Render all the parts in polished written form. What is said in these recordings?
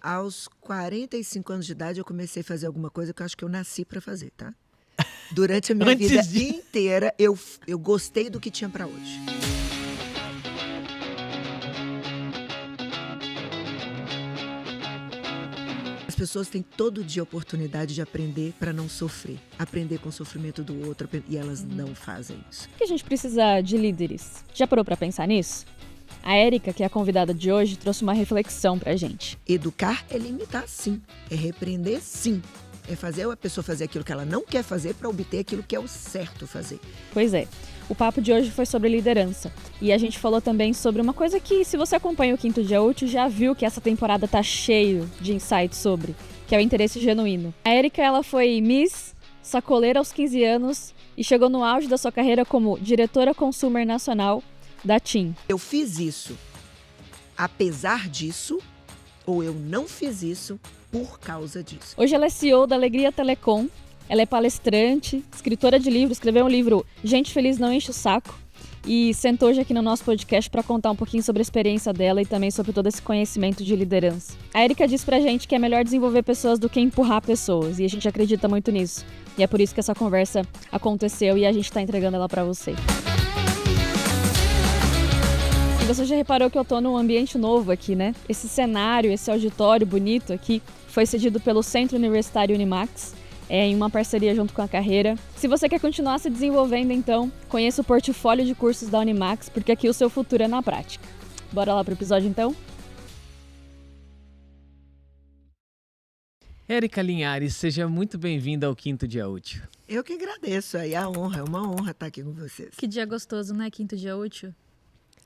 Aos 45 anos de idade, eu comecei a fazer alguma coisa que eu acho que eu nasci para fazer, tá? Durante a minha vida inteira, eu gostei do que tinha para hoje. As pessoas têm todo dia a oportunidade de aprender para não sofrer. Aprender com o sofrimento do outro, e elas não fazem isso. Por que a gente precisa de líderes? Já parou para pensar nisso? A Érica, que é a convidada de hoje, trouxe uma reflexão pra gente. Educar é limitar, sim. É repreender, sim. É fazer a pessoa fazer aquilo que ela não quer fazer para obter aquilo que é o certo fazer. Pois é. O papo de hoje foi sobre liderança. E a gente falou também sobre uma coisa que, se você acompanha o Quinto Dia Útil, já viu que essa temporada tá cheio de insights sobre, que é o interesse genuíno. A Érica, ela foi Miss Sacoleira aos 15 anos e chegou no auge da sua carreira como diretora Consumer Nacional da TIM. Eu fiz isso apesar disso, ou eu não fiz isso por causa disso. Hoje ela é CEO da Alegria Telecom, ela é palestrante, escritora de livros, escreveu um livro Gente Feliz Não Enche o Saco e sentou hoje aqui no nosso podcast para contar um pouquinho sobre a experiência dela e também sobre todo esse conhecimento de liderança. A Érica diz pra gente que é melhor desenvolver pessoas do que empurrar pessoas e a gente acredita muito nisso. E é por isso que essa conversa aconteceu e a gente tá entregando ela para você. E você já reparou que eu tô num ambiente novo aqui, né? Esse cenário, esse auditório bonito aqui foi cedido pelo Centro Universitário Unimax, em uma parceria junto com a Carreira. Se você quer continuar se desenvolvendo, então, conheça o portfólio de cursos da Unimax, porque aqui o seu futuro é na prática. Bora lá pro episódio, então? Érica Linhares, seja muito bem-vinda ao Quinto Dia Útil. Eu que agradeço aí a honra, é uma honra estar aqui com vocês. Que dia gostoso, né? Quinto Dia Útil.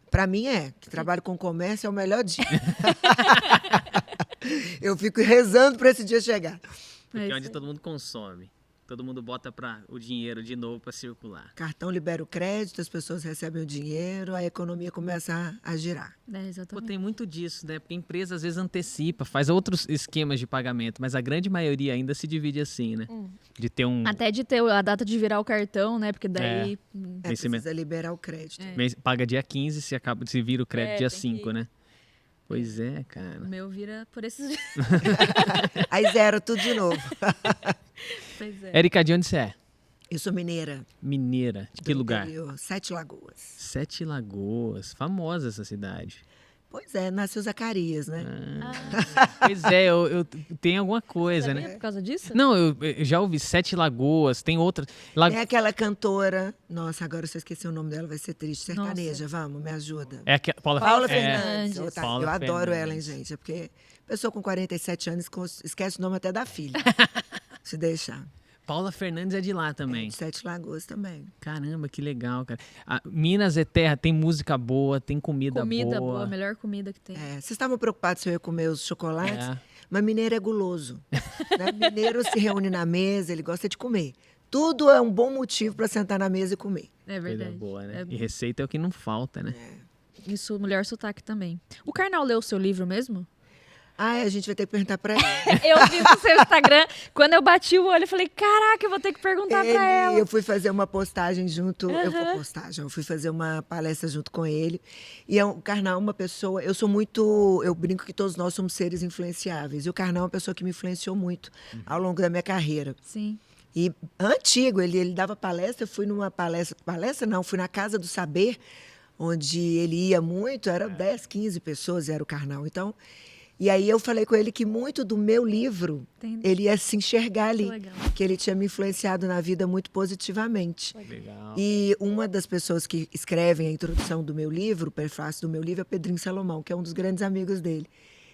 Para mim que trabalho com comércio é o melhor dia. Eu fico rezando para esse dia chegar. Porque é onde todo mundo consome. Todo mundo bota o dinheiro de novo para circular. Cartão libera o crédito, as pessoas recebem o dinheiro, a economia começa a girar. Exatamente. Tem muito disso, né? Porque a empresa às vezes antecipa, faz outros esquemas de pagamento, mas a grande maioria ainda se divide assim, né? De ter Até de ter a data de virar o cartão, né? Porque daí... precisa liberar o crédito. Paga dia 15, se vira o crédito dia 5, né? Pois é, cara. O meu vira por esses dias. Aí zero tudo de novo. Pois é. Érica, de onde você é? Eu sou mineira. Mineira. De que lugar? Interior, Sete Lagoas. Sete Lagoas. Famosa essa cidade. Pois é, nasceu Zacarias, né? Pois é, eu tenho alguma coisa, Sabia né? por causa disso? Não, eu já ouvi Sete Lagoas, tem outra. É aquela cantora. Nossa, agora se eu esqueci o nome dela, vai ser triste. Sertaneja, vamos, me ajuda. É a Paula Fernandes. Paula Eu adoro Fernandes. ela, hein, gente? É porque pessoa com 47 anos esquece o nome até da filha. Se deixar. Paula Fernandes é de lá também. De Sete Lagoas também. Caramba, que legal, cara. Minas é terra, tem música boa, tem comida boa. A melhor comida que tem. Vocês estavam preocupados se eu ia comer os chocolates? Mas mineiro é guloso. Né? Mineiro se reúne na mesa, ele gosta de comer. Tudo é um bom motivo para sentar na mesa e comer. É verdade. Coisa boa, né? E receita é o que não falta, né? Isso, mulher sotaque também. O Karnal leu o seu livro mesmo? A gente vai ter que perguntar para ela. Eu vi no seu Instagram, quando eu bati o olho, eu falei, caraca, eu vou ter que perguntar pra ela. Eu fui fazer uma postagem junto, eu fui fazer uma palestra junto com ele. E o Karnal é uma pessoa, eu brinco que todos nós somos seres influenciáveis. E o Karnal é uma pessoa que me influenciou muito ao longo da minha carreira. Sim. E antigo, ele dava palestra, eu fui numa fui na Casa do Saber, onde ele ia muito, eram 10, 15 pessoas, era o Karnal. Então... E aí eu falei com ele que muito do meu livro, ele ia se enxergar ali, que ele tinha me influenciado na vida muito positivamente. Legal. E uma das pessoas que escrevem a introdução do meu livro, o prefácio do meu livro, é o Pedrinho Salomão, que é um dos grandes amigos dele.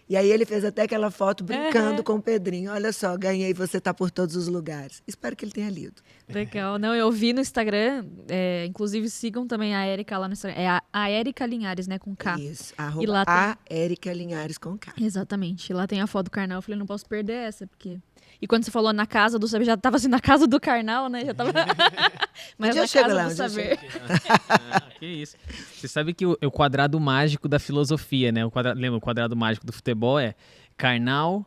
E aí ele fez até aquela foto brincando com o Pedrinho. Olha só, ganhei, você tá por todos os lugares. Espero que ele tenha lido. Legal. Não, eu vi no Instagram, inclusive sigam também a Érica lá no Instagram. É a Érica Linhares, né, com K. Isso, E lá a Érica Linhares com K. Exatamente. Lá tem a foto do Karnal. Eu falei, não posso perder essa, porque... E quando você falou na casa do saber, já tava assim, na casa do Karnal, né? Já tava... Mas na casa do saber. Que isso. Você sabe que o quadrado mágico da filosofia, né? Lembra o quadrado mágico do futebol? É Karnal,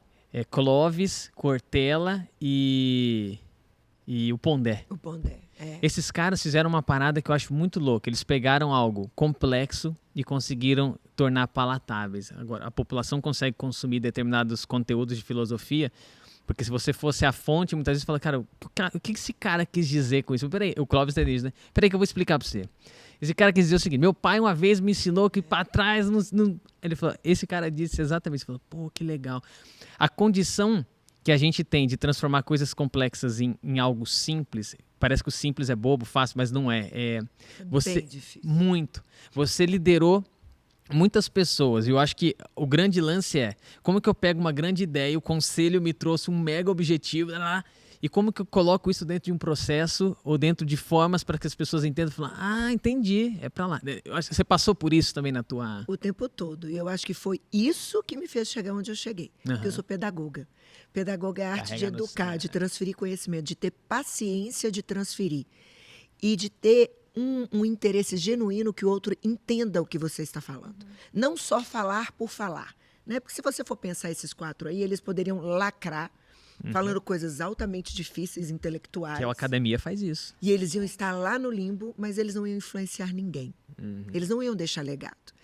Clóvis, Cortella e o Pondé. O Pondé. Esses caras fizeram uma parada que eu acho muito louca. Eles pegaram algo complexo e conseguiram tornar palatáveis. Agora, a população consegue consumir determinados conteúdos de filosofia, porque se você fosse a fonte, muitas vezes fala, cara, o que esse cara quis dizer com isso? Peraí, o Clóvis Denis, né? Peraí que eu vou explicar pra você. Esse cara quis dizer o seguinte, meu pai uma vez me ensinou que pra trás... Ele falou, esse cara disse exatamente isso. Falou, pô, que legal. A condição que a gente tem de transformar coisas complexas em algo simples, parece que o simples é bobo, fácil, mas não é. É bem difícil. Muito. Você liderou muitas pessoas, e eu acho que o grande lance é como que eu pego uma grande ideia e o conselho me trouxe um mega objetivo, e como que eu coloco isso dentro de um processo ou dentro de formas para que as pessoas entendam e falam, entendi, é para lá. Eu acho que você passou por isso também na tua... O tempo todo. E eu acho que foi isso que me fez chegar onde eu cheguei. Porque eu sou pedagoga. Pedagoga é a arte de educar, de transferir conhecimento, de ter paciência de transferir. E de ter um interesse genuíno que o outro entenda o que você está falando. Não só falar por falar. Né? Porque se você for pensar esses 4 aí, eles poderiam lacrar, falando coisas altamente difíceis, intelectuais. Que a academia faz isso. E eles iam estar lá no limbo, mas eles não iam influenciar ninguém. Eles não iam deixar legado.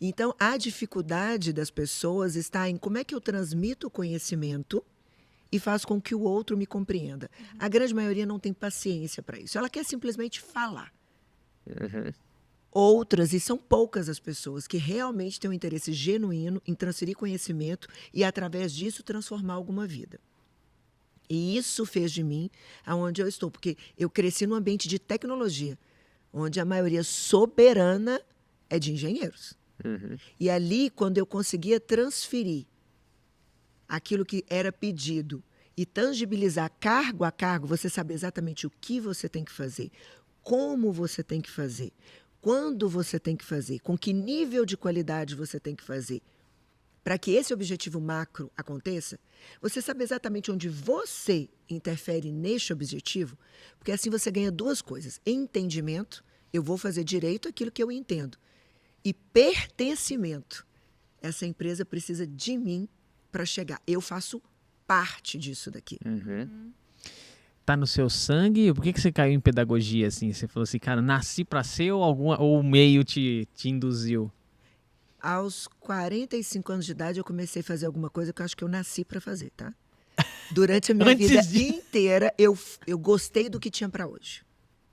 Então, a dificuldade das pessoas está em como é que eu transmito o conhecimento e faço com que o outro me compreenda. A grande maioria não tem paciência para isso. Ela quer simplesmente falar. Outras, e são poucas as pessoas que realmente têm um interesse genuíno em transferir conhecimento e, através disso, transformar alguma vida. E isso fez de mim aonde eu estou, porque eu cresci num ambiente de tecnologia, onde a maioria soberana é de engenheiros. E ali, quando eu conseguia transferir aquilo que era pedido e tangibilizar cargo a cargo, você sabe exatamente o que você tem que fazer, como você tem que fazer, quando você tem que fazer, com que nível de qualidade você tem que fazer, para que esse objetivo macro aconteça, você sabe exatamente onde você interfere neste objetivo, porque assim você ganha 2 coisas. Entendimento, eu vou fazer direito aquilo que eu entendo. E pertencimento. Essa empresa precisa de mim para chegar. Eu faço parte disso daqui. Tá no seu sangue? Por que você caiu em pedagogia assim? Você falou assim, cara, nasci para ser ou o meio te induziu? Aos 45 anos de idade, eu comecei a fazer alguma coisa que eu acho que eu nasci para fazer, tá? Durante a minha vida inteira, eu gostei do que tinha para hoje.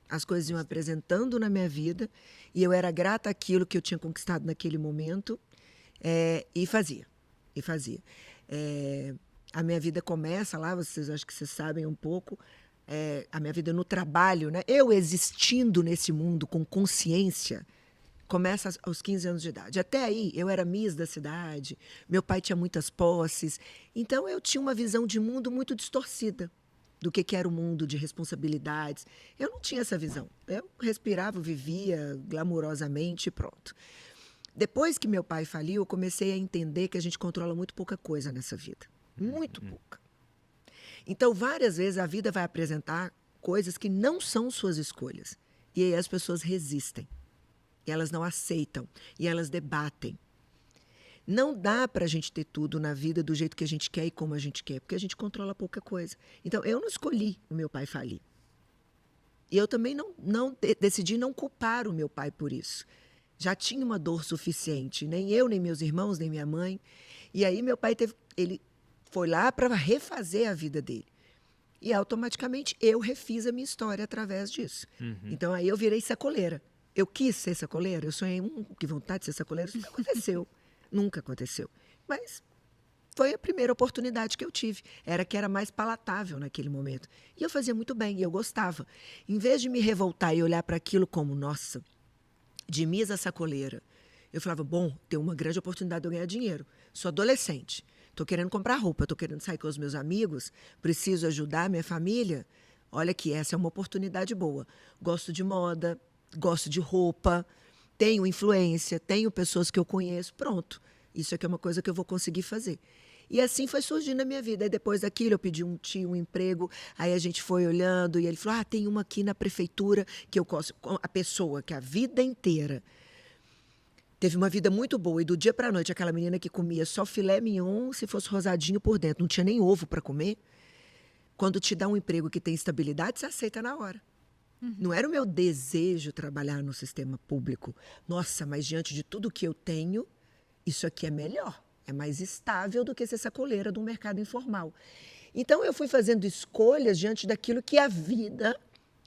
As coisas iam apresentando na minha vida e eu era grata àquilo que eu tinha conquistado naquele momento e fazia. A minha vida começa lá, vocês acho que vocês sabem um pouco, a minha vida no trabalho, né? Eu existindo nesse mundo com consciência, começa aos 15 anos de idade. Até aí, eu era Miss da cidade, meu pai tinha muitas posses, então eu tinha uma visão de mundo muito distorcida do que era o mundo de responsabilidades. Eu não tinha essa visão. Eu respirava, vivia glamourosamente e pronto. Depois que meu pai faliu, eu comecei a entender que a gente controla muito pouca coisa nessa vida. Muito pouca. Então, várias vezes a vida vai apresentar coisas que não são suas escolhas. E aí as pessoas resistem. E elas não aceitam. E elas debatem. Não dá para a gente ter tudo na vida do jeito que a gente quer e como a gente quer, porque a gente controla pouca coisa. Então, eu não escolhi o meu pai falir. E eu também decidi não culpar o meu pai por isso. Já tinha uma dor suficiente. Nem eu, nem meus irmãos, nem minha mãe. E aí meu pai ele foi lá para refazer a vida dele. E automaticamente eu refiz a minha história através disso. Então aí eu virei sacoleira. Eu quis ser sacoleira, eu sonhei, que vontade de ser sacoleira, isso não aconteceu. Nunca aconteceu. Mas foi a primeira oportunidade que eu tive. Era que era mais palatável naquele momento. E eu fazia muito bem, e eu gostava. Em vez de me revoltar e olhar para aquilo como, nossa, de Miss a sacoleira, eu falava, bom, tem uma grande oportunidade de eu ganhar dinheiro. Sou adolescente, estou querendo comprar roupa, estou querendo sair com os meus amigos, preciso ajudar a minha família. Olha aqui, essa é uma oportunidade boa. Gosto de moda, gosto de roupa, tenho influência, tenho pessoas que eu conheço, pronto. Isso aqui é uma coisa que eu vou conseguir fazer. E assim foi surgindo a minha vida. Aí depois daquilo eu pedi um tio um emprego, aí a gente foi olhando e ele falou, tem uma aqui na prefeitura que eu gosto. A pessoa que a vida inteira teve uma vida muito boa e do dia para a noite aquela menina que comia só filé mignon se fosse rosadinho por dentro, não tinha nem ovo para comer. Quando te dá um emprego que tem estabilidade, você aceita na hora. Não era o meu desejo trabalhar no sistema público. Nossa, mas diante de tudo que eu tenho, isso aqui é melhor. É mais estável do que ser sacoleira de um mercado informal. Então, eu fui fazendo escolhas diante daquilo que a vida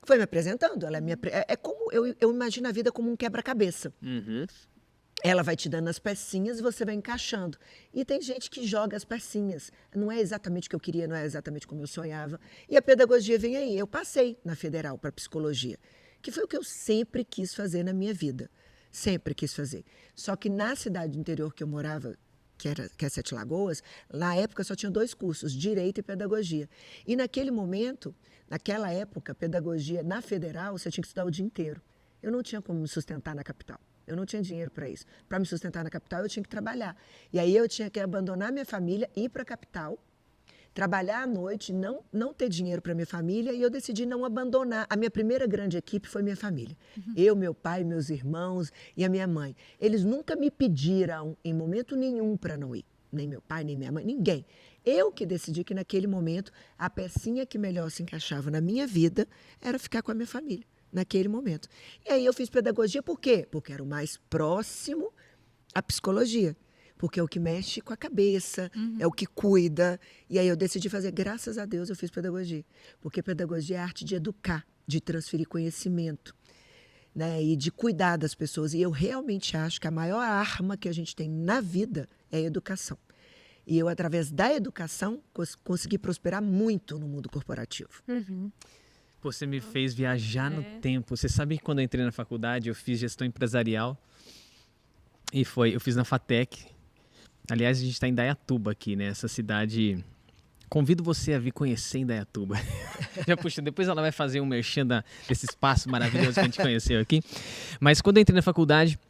foi me apresentando. Ela é como eu imagino a vida como um quebra-cabeça. Ela vai te dando as pecinhas e você vai encaixando. E tem gente que joga as pecinhas. Não é exatamente o que eu queria, não é exatamente como eu sonhava. E a pedagogia vem aí. Eu passei na Federal para psicologia, que foi o que eu sempre quis fazer na minha vida. Sempre quis fazer. Só que na cidade do interior que eu morava, que é Sete Lagoas, na época só tinha 2 cursos, Direito e Pedagogia. E naquele momento, naquela época, pedagogia na Federal, você tinha que estudar o dia inteiro. Eu não tinha como me sustentar na capital. Eu não tinha dinheiro para isso. Para me sustentar na capital, eu tinha que trabalhar. E aí eu tinha que abandonar minha família, ir para a capital, trabalhar à noite, não ter dinheiro para minha família, e eu decidi não abandonar. A minha primeira grande equipe foi minha família. Eu, meu pai, meus irmãos e a minha mãe. Eles nunca me pediram, em momento nenhum, para não ir. Nem meu pai, nem minha mãe, ninguém. Eu que decidi que naquele momento a pecinha que melhor se encaixava na minha vida era ficar com a minha família. Naquele momento. E aí eu fiz pedagogia por quê? Porque era o mais próximo à psicologia. Porque é o que mexe com a cabeça, é o que cuida. E aí eu decidi fazer, graças a Deus, eu fiz pedagogia. Porque pedagogia é a arte de educar, de transferir conhecimento, né? E de cuidar das pessoas. E eu realmente acho que a maior arma que a gente tem na vida é a educação. E eu, através da educação, consegui prosperar muito no mundo corporativo. Pô, você me fez viajar no tempo. Você sabe que quando eu entrei na faculdade, eu fiz gestão empresarial. E eu fiz na FATEC. Aliás, a gente está em Indaiatuba aqui, né? Essa cidade... Convido você a vir conhecer Indaiatuba. Já puxa, depois ela vai fazer um merchan desse espaço maravilhoso que a gente conheceu aqui. Mas quando eu entrei na faculdade,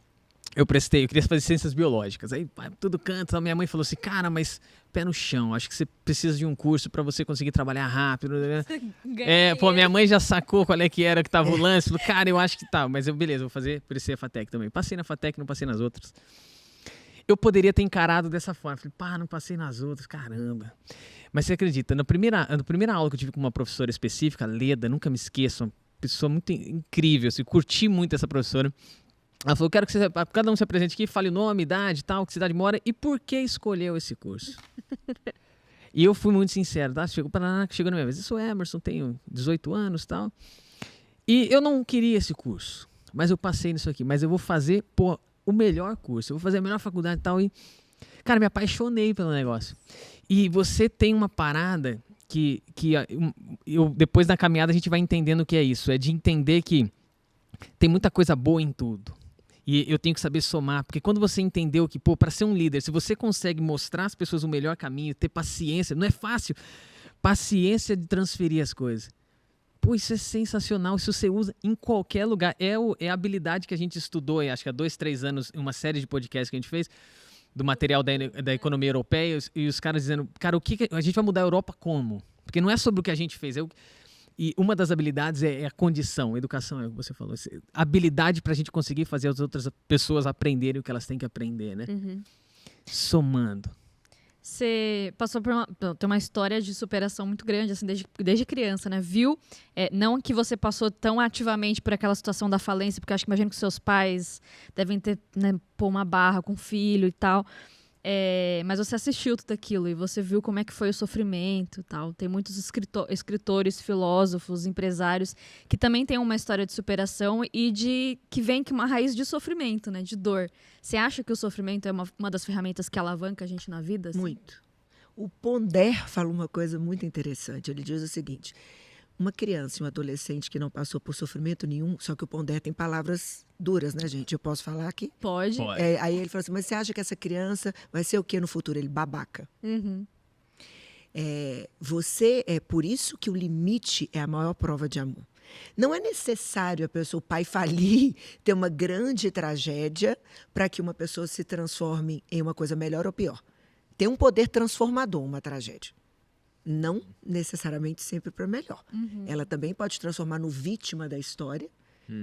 eu queria fazer ciências biológicas. Aí, tudo canto, a minha mãe falou assim, cara, mas pé no chão, acho que você precisa de um curso para você conseguir trabalhar rápido. Minha mãe já sacou qual é que era que tava o lance. Falou, cara, eu acho que tá, mas beleza, vou fazer por isso a FATEC também. Passei na FATEC, não passei nas outras. Eu poderia ter encarado dessa forma. Falei, não passei nas outras, caramba. Mas você acredita, na primeira aula que eu tive com uma professora específica, Leda, nunca me esqueço, uma pessoa muito incrível, assim, curti muito essa professora. Ela falou, quero que cada um se apresente aqui, fale o nome, idade, tal, que cidade mora e por que escolheu esse curso. E eu fui muito sincero, tá? Chegou na minha vez. Eu sou Emerson, tenho 18 anos e tal. E eu não queria esse curso, mas eu passei nisso aqui. Mas eu vou fazer, o melhor curso, eu vou fazer a melhor faculdade e tal. E, cara, me apaixonei pelo negócio. E você tem uma parada que depois da caminhada a gente vai entendendo o que é isso. É de entender que tem muita coisa boa em tudo. E eu tenho que saber somar, porque quando você entendeu que, para ser um líder, se você consegue mostrar às pessoas o melhor caminho, ter paciência, não é fácil, paciência de transferir as coisas. Isso é sensacional, isso você usa em qualquer lugar. É a habilidade que a gente estudou, acho que há 2, 3 anos, uma série de podcasts que a gente fez, do material da economia europeia, e os caras dizendo, cara, a gente vai mudar a Europa como? Porque não é sobre o que a gente fez, E uma das habilidades é a condição, a educação, é o que você falou. Habilidade para a gente conseguir fazer as outras pessoas aprenderem o que elas têm que aprender, né? Somando. Você passou por tem uma história de superação muito grande, assim, desde criança, né? Viu? Não que você passou tão ativamente por aquela situação da falência, porque eu acho que imagino que seus pais devem ter, né, pôr uma barra com o filho e tal. Mas você assistiu tudo aquilo e você viu como é que foi o sofrimento e tal. Tem muitos escritores, filósofos, empresários que também têm uma história de superação e que vem com uma raiz de sofrimento, né? De dor. Você acha que o sofrimento é uma das ferramentas que alavanca a gente na vida? Assim? Muito. O Ponder fala uma coisa muito interessante. Ele diz o seguinte, uma criança e um adolescente que não passou por sofrimento nenhum, só que o Ponder tem palavras duras, né, gente? Eu posso falar aqui? Pode. Aí ele fala assim, mas você acha que essa criança vai ser o quê no futuro? Ele, babaca. Por isso que o limite é a maior prova de amor. Não é necessário o pai falir, ter uma grande tragédia para que uma pessoa se transforme em uma coisa melhor ou pior. Tem um poder transformador, uma tragédia. Não necessariamente sempre para melhor. Ela também pode transformar no vítima da história,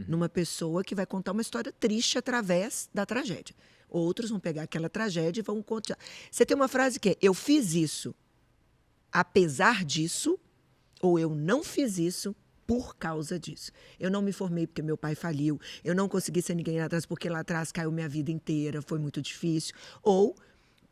numa pessoa que vai contar uma história triste através da tragédia. Outros vão pegar aquela tragédia e vão contar. Você tem uma frase que é, eu fiz isso apesar disso, ou eu não fiz isso por causa disso. Eu não me formei porque meu pai faliu, eu não consegui ser ninguém lá atrás porque lá atrás caiu minha vida inteira, foi muito difícil. Ou,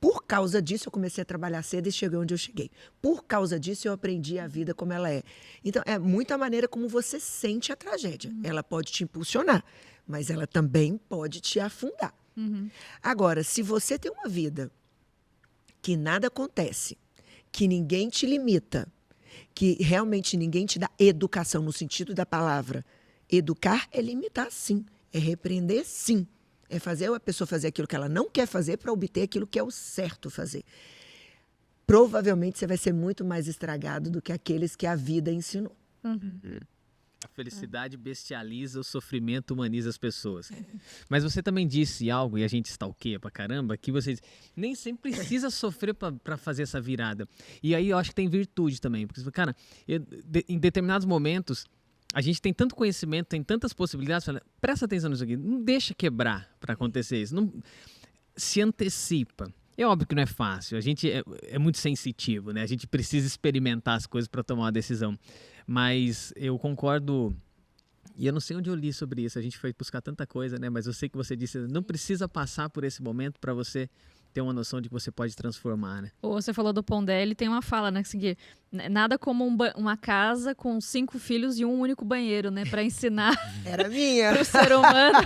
por causa disso, eu comecei a trabalhar cedo e cheguei onde eu cheguei. Por causa disso, eu aprendi a vida como ela é. Então, é muito a maneira como você sente a tragédia. Ela pode te impulsionar, mas ela também pode te afundar. Agora, se você tem uma vida que nada acontece, que ninguém te limita, que realmente ninguém te dá educação no sentido da palavra. Educar é limitar, sim. É repreender, sim. É fazer a pessoa fazer aquilo que ela não quer fazer para obter aquilo que é o certo fazer. Provavelmente você vai ser muito mais estragado do que aqueles que a vida ensinou. A felicidade bestializa, o sofrimento humaniza as pessoas. Mas você também disse algo, e a gente stalkeia pra caramba, que você nem sempre precisa sofrer pra fazer essa virada. E aí eu acho que tem virtude também. Porque, cara, em determinados momentos, a gente tem tanto conhecimento, tem tantas possibilidades, fala, presta atenção nisso aqui, não deixa quebrar pra acontecer isso. Não, se antecipa. É óbvio que não é fácil, a gente é muito sensitivo, né? A gente precisa experimentar as coisas para tomar uma decisão. Mas eu concordo, e eu não sei onde eu li sobre isso, a gente foi buscar tanta coisa, né? Mas eu sei que você disse, não precisa passar por esse momento para você ter uma noção de que você pode transformar, né? Ou você falou do Pondé, ele tem uma fala, né? Que nada como uma casa com 5 filhos e um único banheiro, né? Para ensinar Era minha. pro ser humano.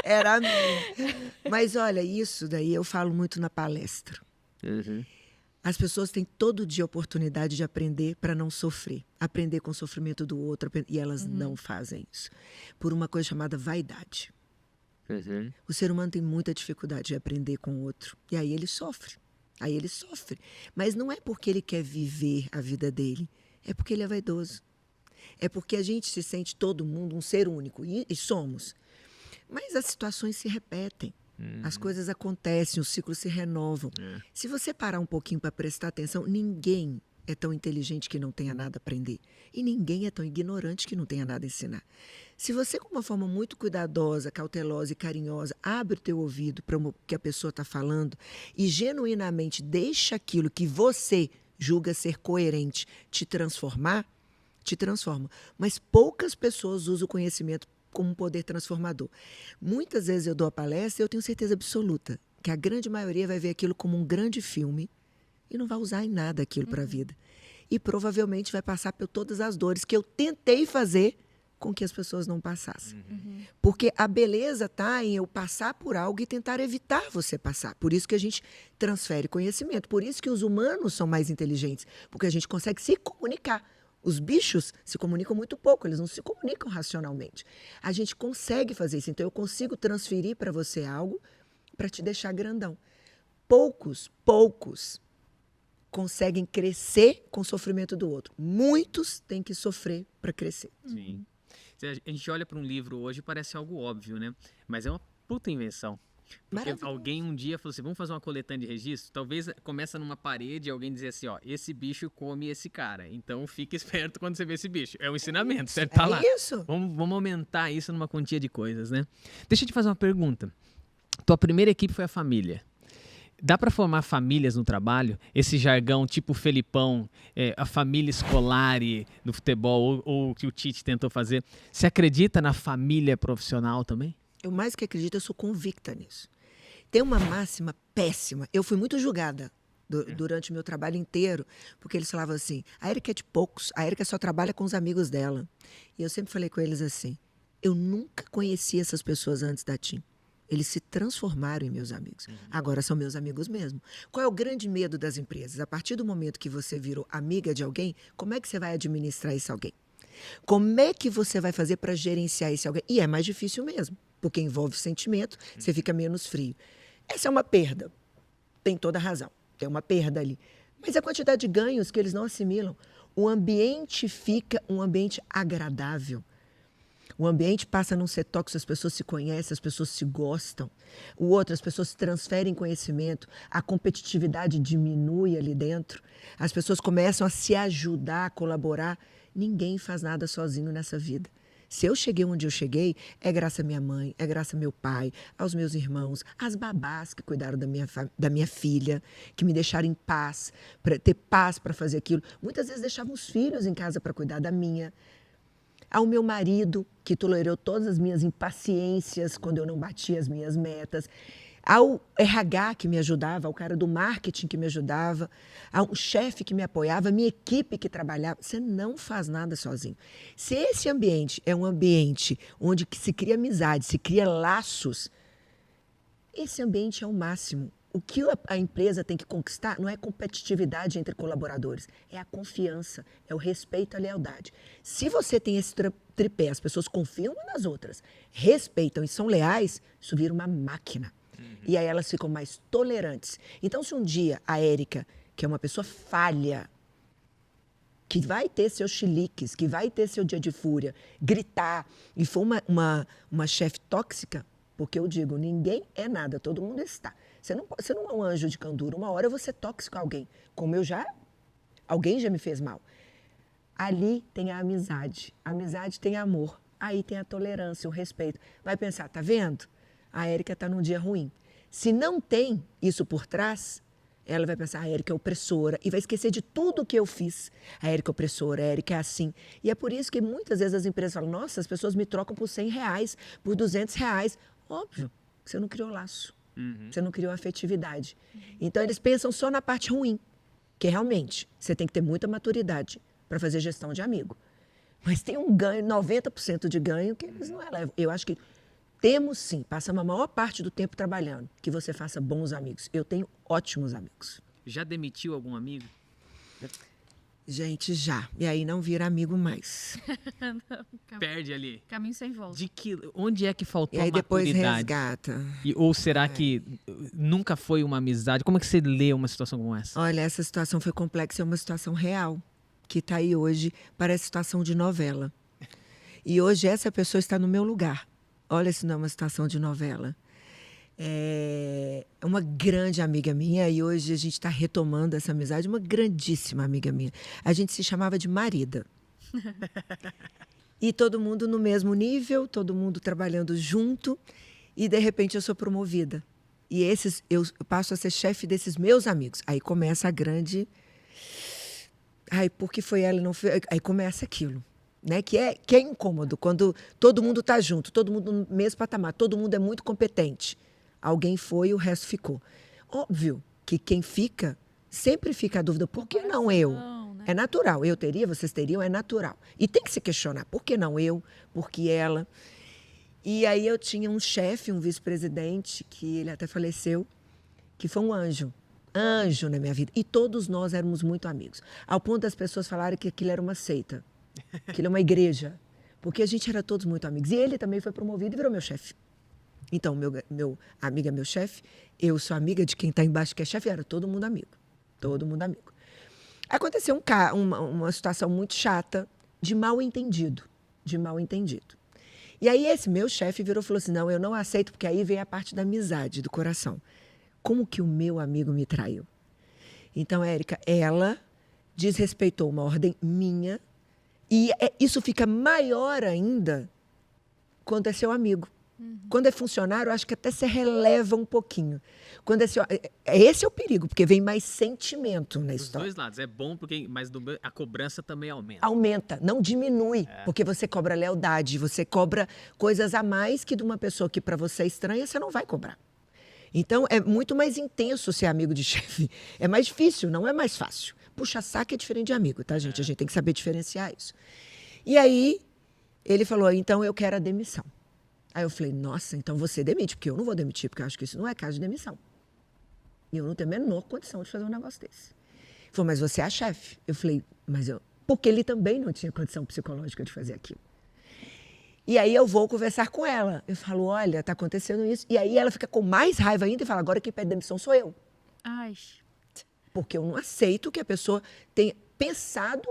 Era minha. Mas olha, isso daí eu falo muito na palestra. As pessoas têm todo dia a oportunidade de aprender para não sofrer. Aprender com o sofrimento do outro. E elas não fazem isso. Por uma coisa chamada vaidade. O ser humano tem muita dificuldade de aprender com o outro. E aí ele sofre. Mas não é porque ele quer viver a vida dele. É porque ele é vaidoso. É porque a gente se sente todo mundo um ser único. E somos. Mas as situações se repetem. As coisas acontecem, os ciclos se renovam. Se você parar um pouquinho para prestar atenção, ninguém é tão inteligente que não tenha nada a aprender. E ninguém é tão ignorante que não tenha nada a ensinar. Se você, com uma forma muito cuidadosa, cautelosa e carinhosa, abre o teu ouvido para o que a pessoa está falando e genuinamente deixa aquilo que você julga ser coerente te transformar, te transforma. Mas poucas pessoas usam o conhecimento como um poder transformador. Muitas vezes eu dou a palestra e eu tenho certeza absoluta que a grande maioria vai ver aquilo como um grande filme e não vai usar em nada aquilo para a vida. E provavelmente vai passar por todas as dores que eu tentei fazer com que as pessoas não passassem. Porque a beleza está em eu passar por algo e tentar evitar você passar. Por isso que a gente transfere conhecimento. Por isso que os humanos são mais inteligentes. Porque a gente consegue se comunicar. Os bichos se comunicam muito pouco, eles não se comunicam racionalmente. A gente consegue fazer isso, então eu consigo transferir para você algo para te deixar grandão. Poucos conseguem crescer com o sofrimento do outro. Muitos têm que sofrer para crescer. Sim. A gente olha para um livro hoje e parece algo óbvio, né? Mas é uma puta invenção. Porque alguém um dia falou assim, vamos fazer uma coletânea de registro? Talvez começa numa parede e alguém dizer assim, ó, esse bicho come esse cara. Então fique esperto quando você vê esse bicho. É um ensinamento, certo? Tá lá. Isso. Vamos aumentar isso numa quantia de coisas, né? Deixa eu te fazer uma pergunta. Tua primeira equipe foi a família. Dá para formar famílias no trabalho? Esse jargão tipo Felipão, a família escolar no futebol, ou o que o Tite tentou fazer. Você acredita na família profissional também? Eu mais que acredito, eu sou convicta nisso. Tem uma máxima péssima. Eu fui muito julgada durante o meu trabalho inteiro, porque eles falavam assim, a Érica é de poucos, a Érica só trabalha com os amigos dela. E eu sempre falei com eles assim, eu nunca conheci essas pessoas antes da TIM. Eles se transformaram em meus amigos. Agora são meus amigos mesmo. Qual é o grande medo das empresas? A partir do momento que você virou amiga de alguém, como é que você vai administrar esse alguém? Como é que você vai fazer para gerenciar esse alguém? E é mais difícil mesmo, porque envolve sentimento, você fica menos frio. Essa é uma perda. Tem toda a razão. Tem uma perda ali. Mas a quantidade de ganhos que eles não assimilam. O ambiente fica um ambiente agradável. O ambiente passa a não ser tóxico, as pessoas se conhecem, as pessoas se gostam. O outro, as pessoas transferem conhecimento, a competitividade diminui ali dentro. As pessoas começam a se ajudar, a colaborar. Ninguém faz nada sozinho nessa vida. Se eu cheguei onde eu cheguei, é graças à minha mãe, é graças ao meu pai, aos meus irmãos, às babás que cuidaram da minha filha, que me deixaram em paz, para ter paz para fazer aquilo. Muitas vezes deixavam os filhos em casa para cuidar da minha. ao meu marido, que tolerou todas as minhas impaciências quando eu não batia as minhas metas, ao RH que me ajudava, ao cara do marketing que me ajudava, ao chefe que me apoiava, a minha equipe que trabalhava. Você não faz nada sozinho. Se esse ambiente é um ambiente onde se cria amizade, se cria laços, esse ambiente é o máximo. O que a empresa tem que conquistar não é competitividade entre colaboradores, é a confiança, é o respeito e a lealdade. Se você tem esse tripé, as pessoas confiam umas nas outras, respeitam e são leais, isso vira uma máquina. E aí elas ficam mais tolerantes. Então, se um dia a Érica, que é uma pessoa falha, que vai ter seus chiliques, que vai ter seu dia de fúria, gritar, e for uma chefe tóxica, porque eu digo, ninguém é nada, todo mundo está. Você não é um anjo de candura. Uma hora eu vou ser tóxico a alguém, como alguém já me fez mal. Ali tem a amizade. A amizade tem amor. Aí tem a tolerância, o respeito. Vai pensar, tá vendo? A Érica está num dia ruim. Se não tem isso por trás, ela vai pensar, a Érica é opressora, e vai esquecer de tudo que eu fiz. A Érica é opressora, a Érica é assim. E é por isso que muitas vezes as empresas falam, nossa, as pessoas me trocam por R$100, por R$200. Óbvio, você não criou laço. Você não criou afetividade. Então, eles pensam só na parte ruim, que realmente você tem que ter muita maturidade para fazer gestão de amigo. Mas tem um ganho, 90% de ganho, que eles não elevam. Eu acho que temos sim, passamos a maior parte do tempo trabalhando, que você faça bons amigos. Eu tenho ótimos amigos. Já demitiu algum amigo? Gente, já. E aí não vira amigo mais. Perde ali. Caminho sem volta. Onde é que faltou E aí a depois maturidade? resgata. Ou será que nunca foi uma amizade? Como é que você lê uma situação como essa? Olha, essa situação foi complexa, é uma situação real, que está aí hoje, parece situação de novela. E hoje essa pessoa está no meu lugar. Olha se não é uma situação de novela. É uma grande amiga minha e hoje a gente está retomando essa amizade, uma grandíssima amiga minha. A gente se chamava de marida. E todo mundo no mesmo nível, todo mundo trabalhando junto e de repente eu sou promovida. E eu passo a ser chefe desses meus amigos. Aí começa a grande... Ai, por que foi ela e não foi... Aí começa aquilo. Né? Que é incômodo, quando todo mundo está junto, todo mundo no mesmo patamar, todo mundo é muito competente. Alguém foi e o resto ficou. Óbvio que quem fica, sempre fica a dúvida, por que não eu? Né? É natural, eu teria, vocês teriam, é natural. E tem que se questionar, por que não eu? Por que ela? E aí eu tinha um chefe, um vice-presidente, que ele até faleceu, que foi um anjo na minha vida. E todos nós éramos muito amigos. Ao ponto das pessoas falarem que aquilo era uma seita. Aquilo é uma igreja, porque a gente era todos muito amigos. E ele também foi promovido e virou meu chefe. Então, meu amigo é meu chefe, eu sou amiga de quem está embaixo que é chefe, era todo mundo amigo. Todo mundo amigo. Aconteceu uma situação muito chata de mal entendido. E aí esse meu chefe virou e falou assim, não, eu não aceito, porque aí vem a parte da amizade, do coração. Como que o meu amigo me traiu? Então, Érica, ela desrespeitou uma ordem minha. E isso fica maior ainda quando é seu amigo. Quando é funcionário, eu acho que até se releva um pouquinho. Quando esse é o perigo, porque vem mais sentimento na história. Dos dois lados. É bom, mas a cobrança também aumenta. Aumenta, não diminui. Porque você cobra lealdade, você cobra coisas a mais que de uma pessoa que para você é estranha, você não vai cobrar. Então, é muito mais intenso ser amigo de chefe. É mais difícil, não é mais fácil. Puxa-saco é diferente de amigo, tá, gente? A gente tem que saber diferenciar isso. E aí, ele falou, então eu quero a demissão. Aí eu falei, nossa, então você demite, porque eu não vou demitir, porque eu acho que isso não é caso de demissão. E eu não tenho a menor condição de fazer um negócio desse. Ele falou, mas você é a chefe. Eu falei, porque ele também não tinha condição psicológica de fazer aquilo. E aí eu vou conversar com ela. Eu falo, olha, está acontecendo isso. E aí ela fica com mais raiva ainda e fala, agora quem pede demissão sou eu. Ai. Porque eu não aceito que a pessoa tenha pensado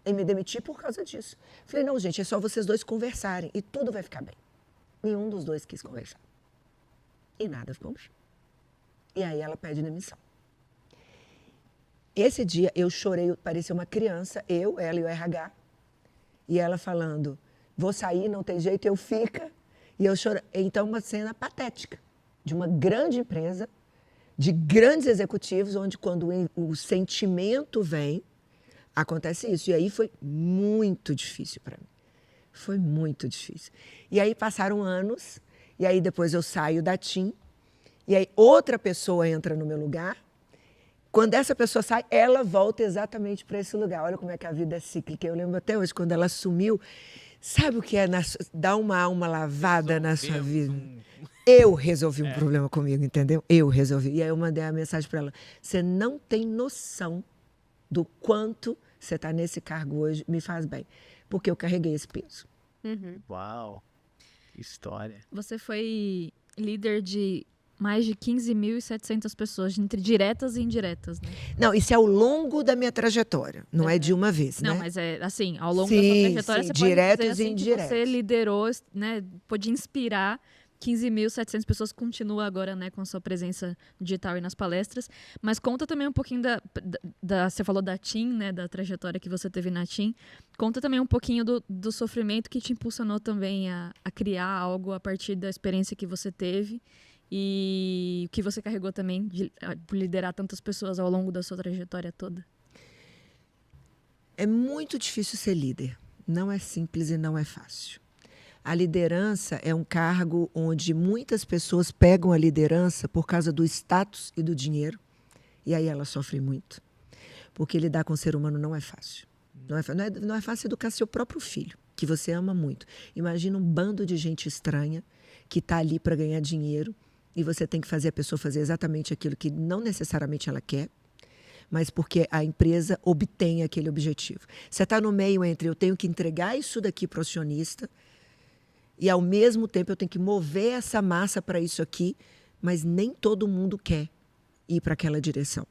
em me demitir por causa disso. Falei, não, gente, é só vocês dois conversarem e tudo vai ficar bem. Nenhum dos dois quis conversar. E nada ficou bem. E aí ela pede demissão. Esse dia eu chorei, parecia uma criança, ela e o RH. E ela falando, vou sair, não tem jeito, eu fica. E eu chorei. Então, uma cena patética de uma grande empresa, de grandes executivos, onde quando o sentimento vem, acontece isso. E aí foi muito difícil para mim. Foi muito difícil. E aí passaram anos, e aí depois eu saio da TIM, e aí outra pessoa entra no meu lugar. Quando essa pessoa sai, ela volta exatamente para esse lugar. Olha como é que a vida é cíclica. Eu lembro até hoje, quando ela sumiu, sabe o que é dar uma alma lavada na sua vida? Eu resolvi um problema comigo, entendeu? Eu resolvi. E aí eu mandei a mensagem para ela. Você não tem noção do quanto você está nesse cargo hoje, me faz bem. Porque eu carreguei esse peso. Uau, que história. Você foi líder de mais de 15.700 pessoas, entre diretas e indiretas, né? Não, isso é ao longo da minha trajetória, não é de uma vez, Não, né? mas é assim, ao longo Sim, da sua trajetória, sim, você diretos pode dizer e assim, que indiretos. você liderou, né, pôde inspirar 15.700 pessoas, continua agora, né, com a sua presença digital e nas palestras. Mas conta também um pouquinho você falou da TIM, né, da trajetória que você teve na TIM. Conta também um pouquinho do sofrimento que te impulsionou também a criar algo a partir da experiência que você teve e o que você carregou também de liderar tantas pessoas ao longo da sua trajetória toda. É muito difícil ser líder. Não é simples e não é fácil. A liderança é um cargo onde muitas pessoas pegam a liderança por causa do status e do dinheiro. E aí elas sofrem muito. Porque lidar com o ser humano não é fácil. Não é fácil educar seu próprio filho, que você ama muito. Imagina um bando de gente estranha que está ali para ganhar dinheiro e você tem que fazer a pessoa fazer exatamente aquilo que não necessariamente ela quer, mas porque a empresa obtém aquele objetivo. Você está no meio entre eu tenho que entregar isso daqui para o acionista e, ao mesmo tempo, eu tenho que mover essa massa para isso aqui, mas nem todo mundo quer ir para aquela direção.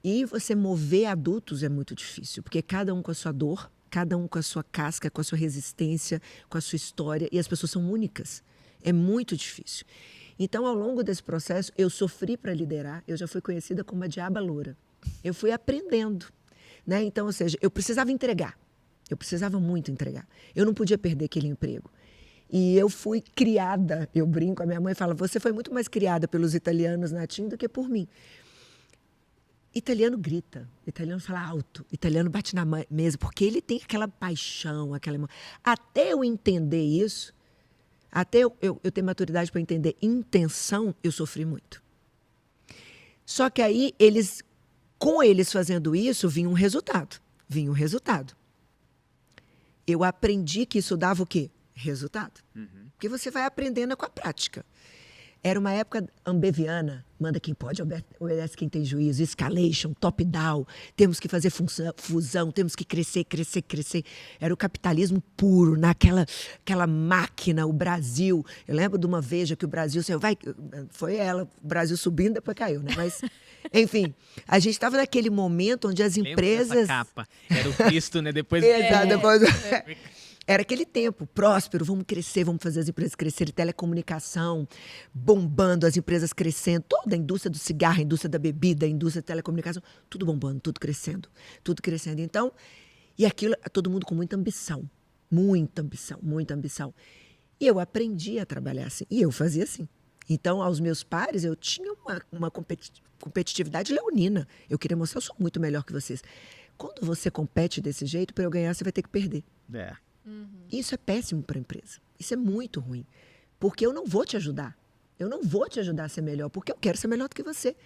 E você mover adultos é muito difícil, porque cada um com a sua dor, cada um com a sua casca, com a sua resistência, com a sua história, e as pessoas são únicas. É muito difícil. Então, ao longo desse processo, eu sofri para liderar, eu já fui conhecida como a diaba loura. Eu fui aprendendo, né? Então, ou seja, eu precisava entregar. Eu precisava muito entregar. Eu não podia perder aquele emprego. E eu fui criada, eu brinco, a minha mãe fala, você foi muito mais criada pelos italianos na TIM do que por mim. Italiano grita, italiano fala alto, italiano bate na mesa, porque ele tem aquela paixão, aquela... Até eu entender isso, até eu ter maturidade para entender intenção, eu sofri muito. Só que aí, com eles fazendo isso, vinha um resultado. Eu aprendi que isso dava o quê? Resultado. Porque você vai aprendendo com a prática. Era uma época ambeviana, manda quem pode, obedece quem tem juízo, escalation, top-down, temos que fazer fusão, temos que crescer. Era o capitalismo puro, aquela máquina, o Brasil. Eu lembro de uma Veja que o Brasil, foi ela, o Brasil subindo, depois caiu, né? Mas, enfim, a gente estava naquele momento onde as empresas... Lembra dessa capa? Era o Cristo, né? Depois... Exato, depois... Era aquele tempo próspero, vamos crescer, vamos fazer as empresas crescerem, telecomunicação bombando, as empresas crescendo, toda a indústria do cigarro, a indústria da bebida, a indústria da telecomunicação, tudo bombando, tudo crescendo. Então, e aquilo, todo mundo com muita ambição. E eu aprendi a trabalhar assim, e eu fazia assim. Então, aos meus pares, eu tinha uma competitividade leonina. Eu queria mostrar, eu sou muito melhor que vocês. Quando você compete desse jeito, para eu ganhar, você vai ter que perder. Isso é péssimo para a empresa. Isso é muito ruim. Porque eu não vou te ajudar. Eu não vou te ajudar a ser melhor, porque eu quero ser melhor do que você.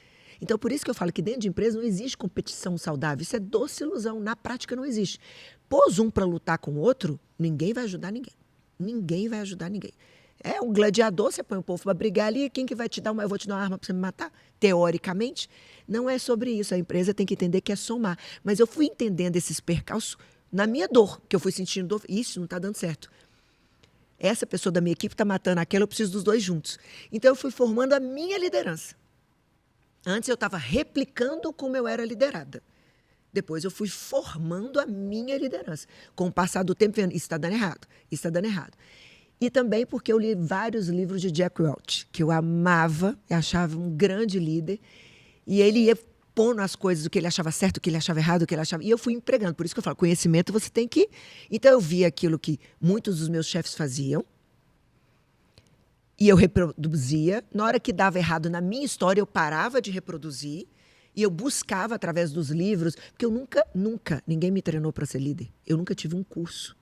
Então, por isso que eu falo que dentro de empresa não existe competição saudável. Isso é doce ilusão. Na prática, não existe. Pôs um para lutar com o outro, ninguém vai ajudar ninguém. Ninguém vai ajudar ninguém. É um gladiador, você põe o povo para brigar ali, quem que vai te dar eu vou te dar uma arma para você me matar? Teoricamente, não é sobre isso. A empresa tem que entender que é somar. Mas eu fui entendendo esses percalços na minha dor, que eu fui sentindo dor. Isso não está dando certo. Essa pessoa da minha equipe está matando aquela, eu preciso dos dois juntos. Então, eu fui formando a minha liderança. Antes, eu estava replicando como eu era liderada. Depois, eu fui formando a minha liderança. Com o passar do tempo, vendo, isso está dando errado. E também porque eu li vários livros de Jack Welch, que eu amava, eu achava um grande líder. E ele ia pondo as coisas, o que ele achava certo, o que ele achava errado, o que ele achava... E eu fui empregando. Por isso que eu falo, conhecimento você tem que... Então, eu via aquilo que muitos dos meus chefes faziam. E eu reproduzia. Na hora que dava errado na minha história, eu parava de reproduzir. E eu buscava através dos livros. Porque eu nunca, ninguém me treinou para ser líder. Eu nunca tive um curso.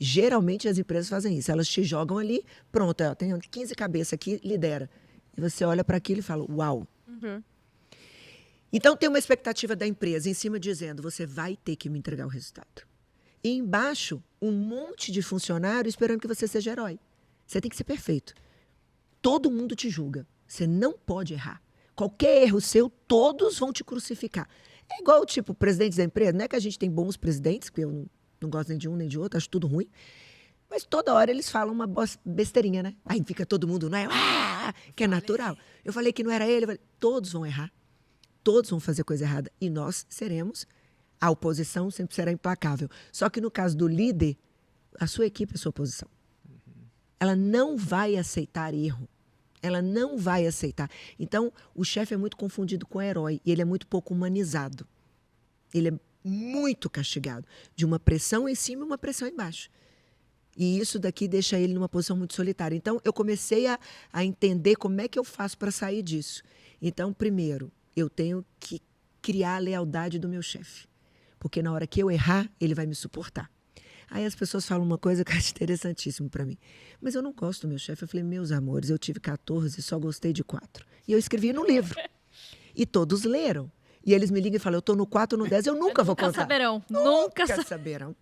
Geralmente as empresas fazem isso. Elas te jogam ali, pronto, ó, tem 15 cabeças aqui, lidera. E você olha para aquilo e fala, uau. Então tem uma expectativa da empresa em cima dizendo, você vai ter que me entregar o resultado. E embaixo, um monte de funcionário esperando que você seja herói. Você tem que ser perfeito. Todo mundo te julga. Você não pode errar. Qualquer erro seu, todos vão te crucificar. É igual, tipo, presidentes da empresa. Não é que a gente tem bons presidentes, porque eu não gosto nem de um nem de outro, acho tudo ruim. Mas toda hora eles falam uma besteirinha, né? Aí fica todo mundo, não é? Que é natural. Eu falei que não era ele. Todos vão errar. Todos vão fazer coisa errada. E nós seremos. A oposição sempre será implacável. Só que no caso do líder, a sua equipe é a sua oposição. Ela não vai aceitar erro. Ela não vai aceitar. Então, o chefe é muito confundido com o herói. E ele é muito pouco humanizado. Ele é muito castigado. De uma pressão em cima e uma pressão embaixo. E isso daqui deixa ele numa posição muito solitária. Então, eu comecei a entender como é que eu faço para sair disso. Então, primeiro, eu tenho que criar a lealdade do meu chefe. Porque na hora que eu errar, ele vai me suportar. Aí as pessoas falam uma coisa que eu acho interessantíssimo para mim. Mas eu não gosto do meu chefe. Eu falei, meus amores, eu tive 14 e só gostei de 4. E eu escrevi no livro. E todos leram. E eles me ligam e falam, eu estou no 4 ou no 10, eu nunca vou contar. Saberão. Nunca saberão.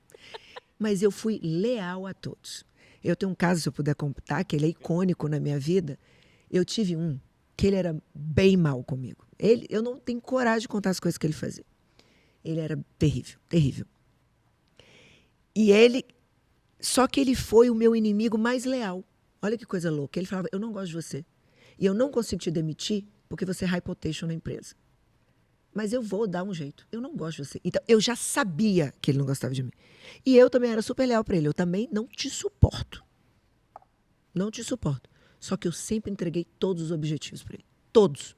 Mas eu fui leal a todos. Eu tenho um caso, se eu puder contar, que ele é icônico na minha vida. Eu tive um que ele era bem mal comigo. Eu não tenho coragem de contar as coisas que ele fazia. Ele era terrível, terrível. Só que ele foi o meu inimigo mais leal. Olha que coisa louca. Ele falava, eu não gosto de você. E eu não consigo te demitir porque você é high potential na empresa. Mas eu vou dar um jeito. Eu não gosto de você. Então, eu já sabia que ele não gostava de mim. E eu também era super leal para ele. Eu também não te suporto. Não te suporto. Só que eu sempre entreguei todos os objetivos para ele. Todos.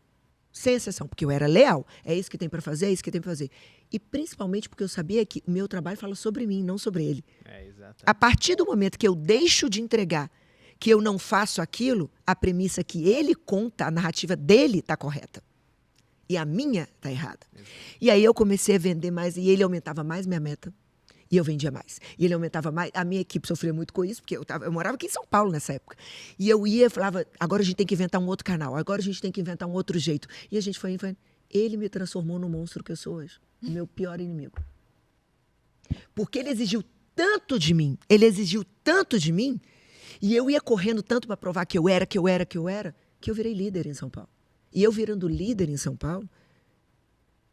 Sem exceção. Porque eu era leal. É isso que tem para fazer, é isso que tem para fazer. E principalmente porque eu sabia que o meu trabalho fala sobre mim, não sobre ele. A partir do momento que eu deixo de entregar, que eu não faço aquilo, a premissa que ele conta, a narrativa dele está correta. E a minha está errada. E aí eu comecei a vender mais e ele aumentava mais minha meta. E eu vendia mais. E ele aumentava mais. A minha equipe sofria muito com isso, porque eu morava aqui em São Paulo nessa época. E eu ia e falava, agora a gente tem que inventar um outro canal. Agora a gente tem que inventar um outro jeito. E a gente foi indo. Ele me transformou no monstro que eu sou hoje. O meu pior inimigo. Porque ele exigiu tanto de mim. Ele exigiu tanto de mim. E eu ia correndo tanto para provar que eu era, que eu virei líder em São Paulo. E eu virando líder em São Paulo,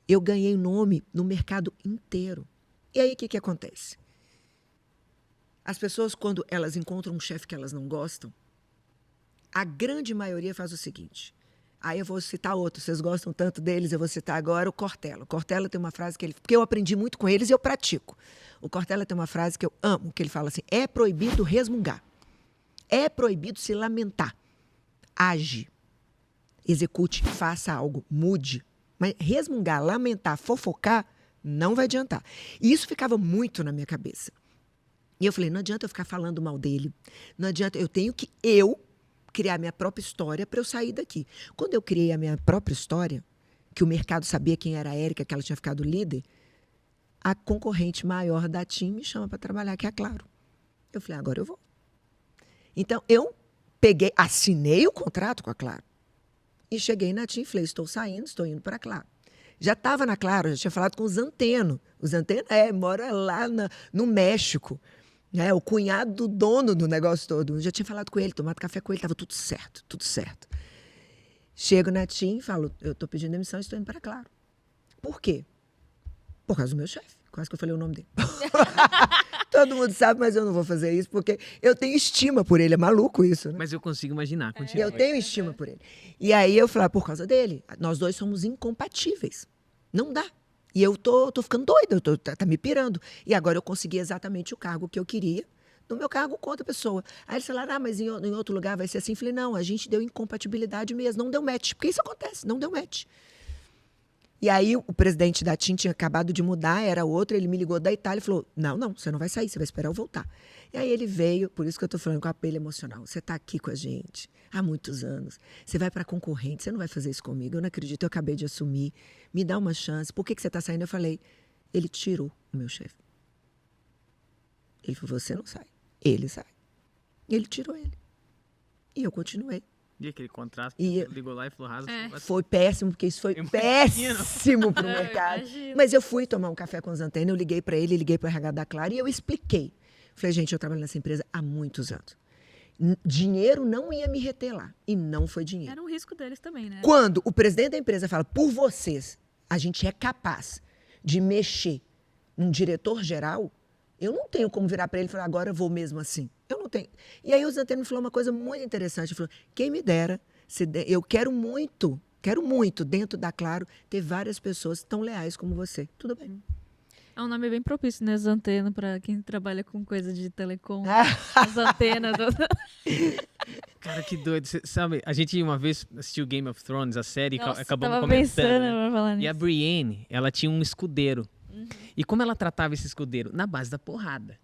eu ganhei nome no mercado inteiro. E aí, o que acontece? As pessoas, quando elas encontram um chefe que elas não gostam, a grande maioria faz o seguinte. Aí eu vou citar outro. Vocês gostam tanto deles, eu vou citar agora o Cortella. O Cortella tem uma frase que ele... Porque eu aprendi muito com eles e eu pratico. O Cortella tem uma frase que eu amo, que ele fala assim, é proibido resmungar. É proibido se lamentar. Age. Execute, faça algo, mude. Mas resmungar, lamentar, fofocar, não vai adiantar. E isso ficava muito na minha cabeça. E eu falei, não adianta eu ficar falando mal dele. Não adianta, eu tenho que criar minha própria história para eu sair daqui. Quando eu criei a minha própria história, que o mercado sabia quem era a Érica, que ela tinha ficado líder, a concorrente maior da TIM me chama para trabalhar, que é a Claro. Eu falei, agora eu vou. Então, eu assinei o contrato com a Claro. E cheguei na TIM e falei, estou saindo, estou indo para a Claro. Já estava na Claro, já tinha falado com o Zanteno. O Zanteno mora lá no México. O cunhado do dono do negócio todo. Eu já tinha falado com ele, tomado café com ele, estava tudo certo, tudo certo. Chego na TIM e falo, eu estou pedindo demissão e estou indo para a Claro. Por quê? Por causa do meu chefe. Quase que eu falei o nome dele. Todo mundo sabe, mas eu não vou fazer isso, porque eu tenho estima por ele. É maluco isso, né? Mas eu consigo imaginar. Continua. Eu tenho estima por ele. E aí eu falei, por causa dele. Nós dois somos incompatíveis. Não dá. E eu tô ficando doida, tá me pirando. E agora eu consegui exatamente o cargo que eu queria, no meu cargo com outra pessoa. Aí eles falaram, mas em outro lugar vai ser assim. Eu falei, não, a gente deu incompatibilidade mesmo, não deu match. Porque isso acontece, não deu match. E aí o presidente da TIM tinha acabado de mudar, era outro, ele me ligou da Itália e falou, não, você não vai sair, você vai esperar eu voltar. E aí ele veio, por isso que eu estou falando com apelo emocional, você está aqui com a gente há muitos anos, você vai para concorrente, você não vai fazer isso comigo, eu não acredito, eu acabei de assumir, me dá uma chance, por que você está saindo? Eu falei, ele tirou o meu chefe. Ele falou, você não sai. Ele sai. Ele tirou ele. E eu continuei. E aquele contrato, E- ligou lá e falou, Rasa, Foi péssimo, porque isso foi Eu imagino. péssimo pro mercado. imagino. Mas eu fui tomar um café com os antenas, eu liguei para ele, liguei para o RH da Claro e eu expliquei. Falei, gente, eu trabalho nessa empresa há muitos anos. Dinheiro não ia me reter lá. E não foi dinheiro. Era um risco deles também, né? Quando o presidente da empresa fala, por vocês, a gente é capaz de mexer num diretor-geral, eu não tenho como virar para ele e falar, agora eu vou mesmo assim. Eu não tenho. E aí o Zanteno me falou uma coisa muito interessante. Ele falou, quem me dera, eu quero muito, dentro da Claro, ter várias pessoas tão leais como você. Tudo bem. É um nome bem propício, né? Zanteno, pra quem trabalha com coisa de telecom. As antenas. Cara, que doido. Cê sabe, a gente uma vez assistiu Game of Thrones, a série, Nossa, acabou tava comentando. pensando Né? pra falar E a nisso. Brienne, ela tinha um escudeiro. E como ela tratava esse escudeiro? Na base da porrada.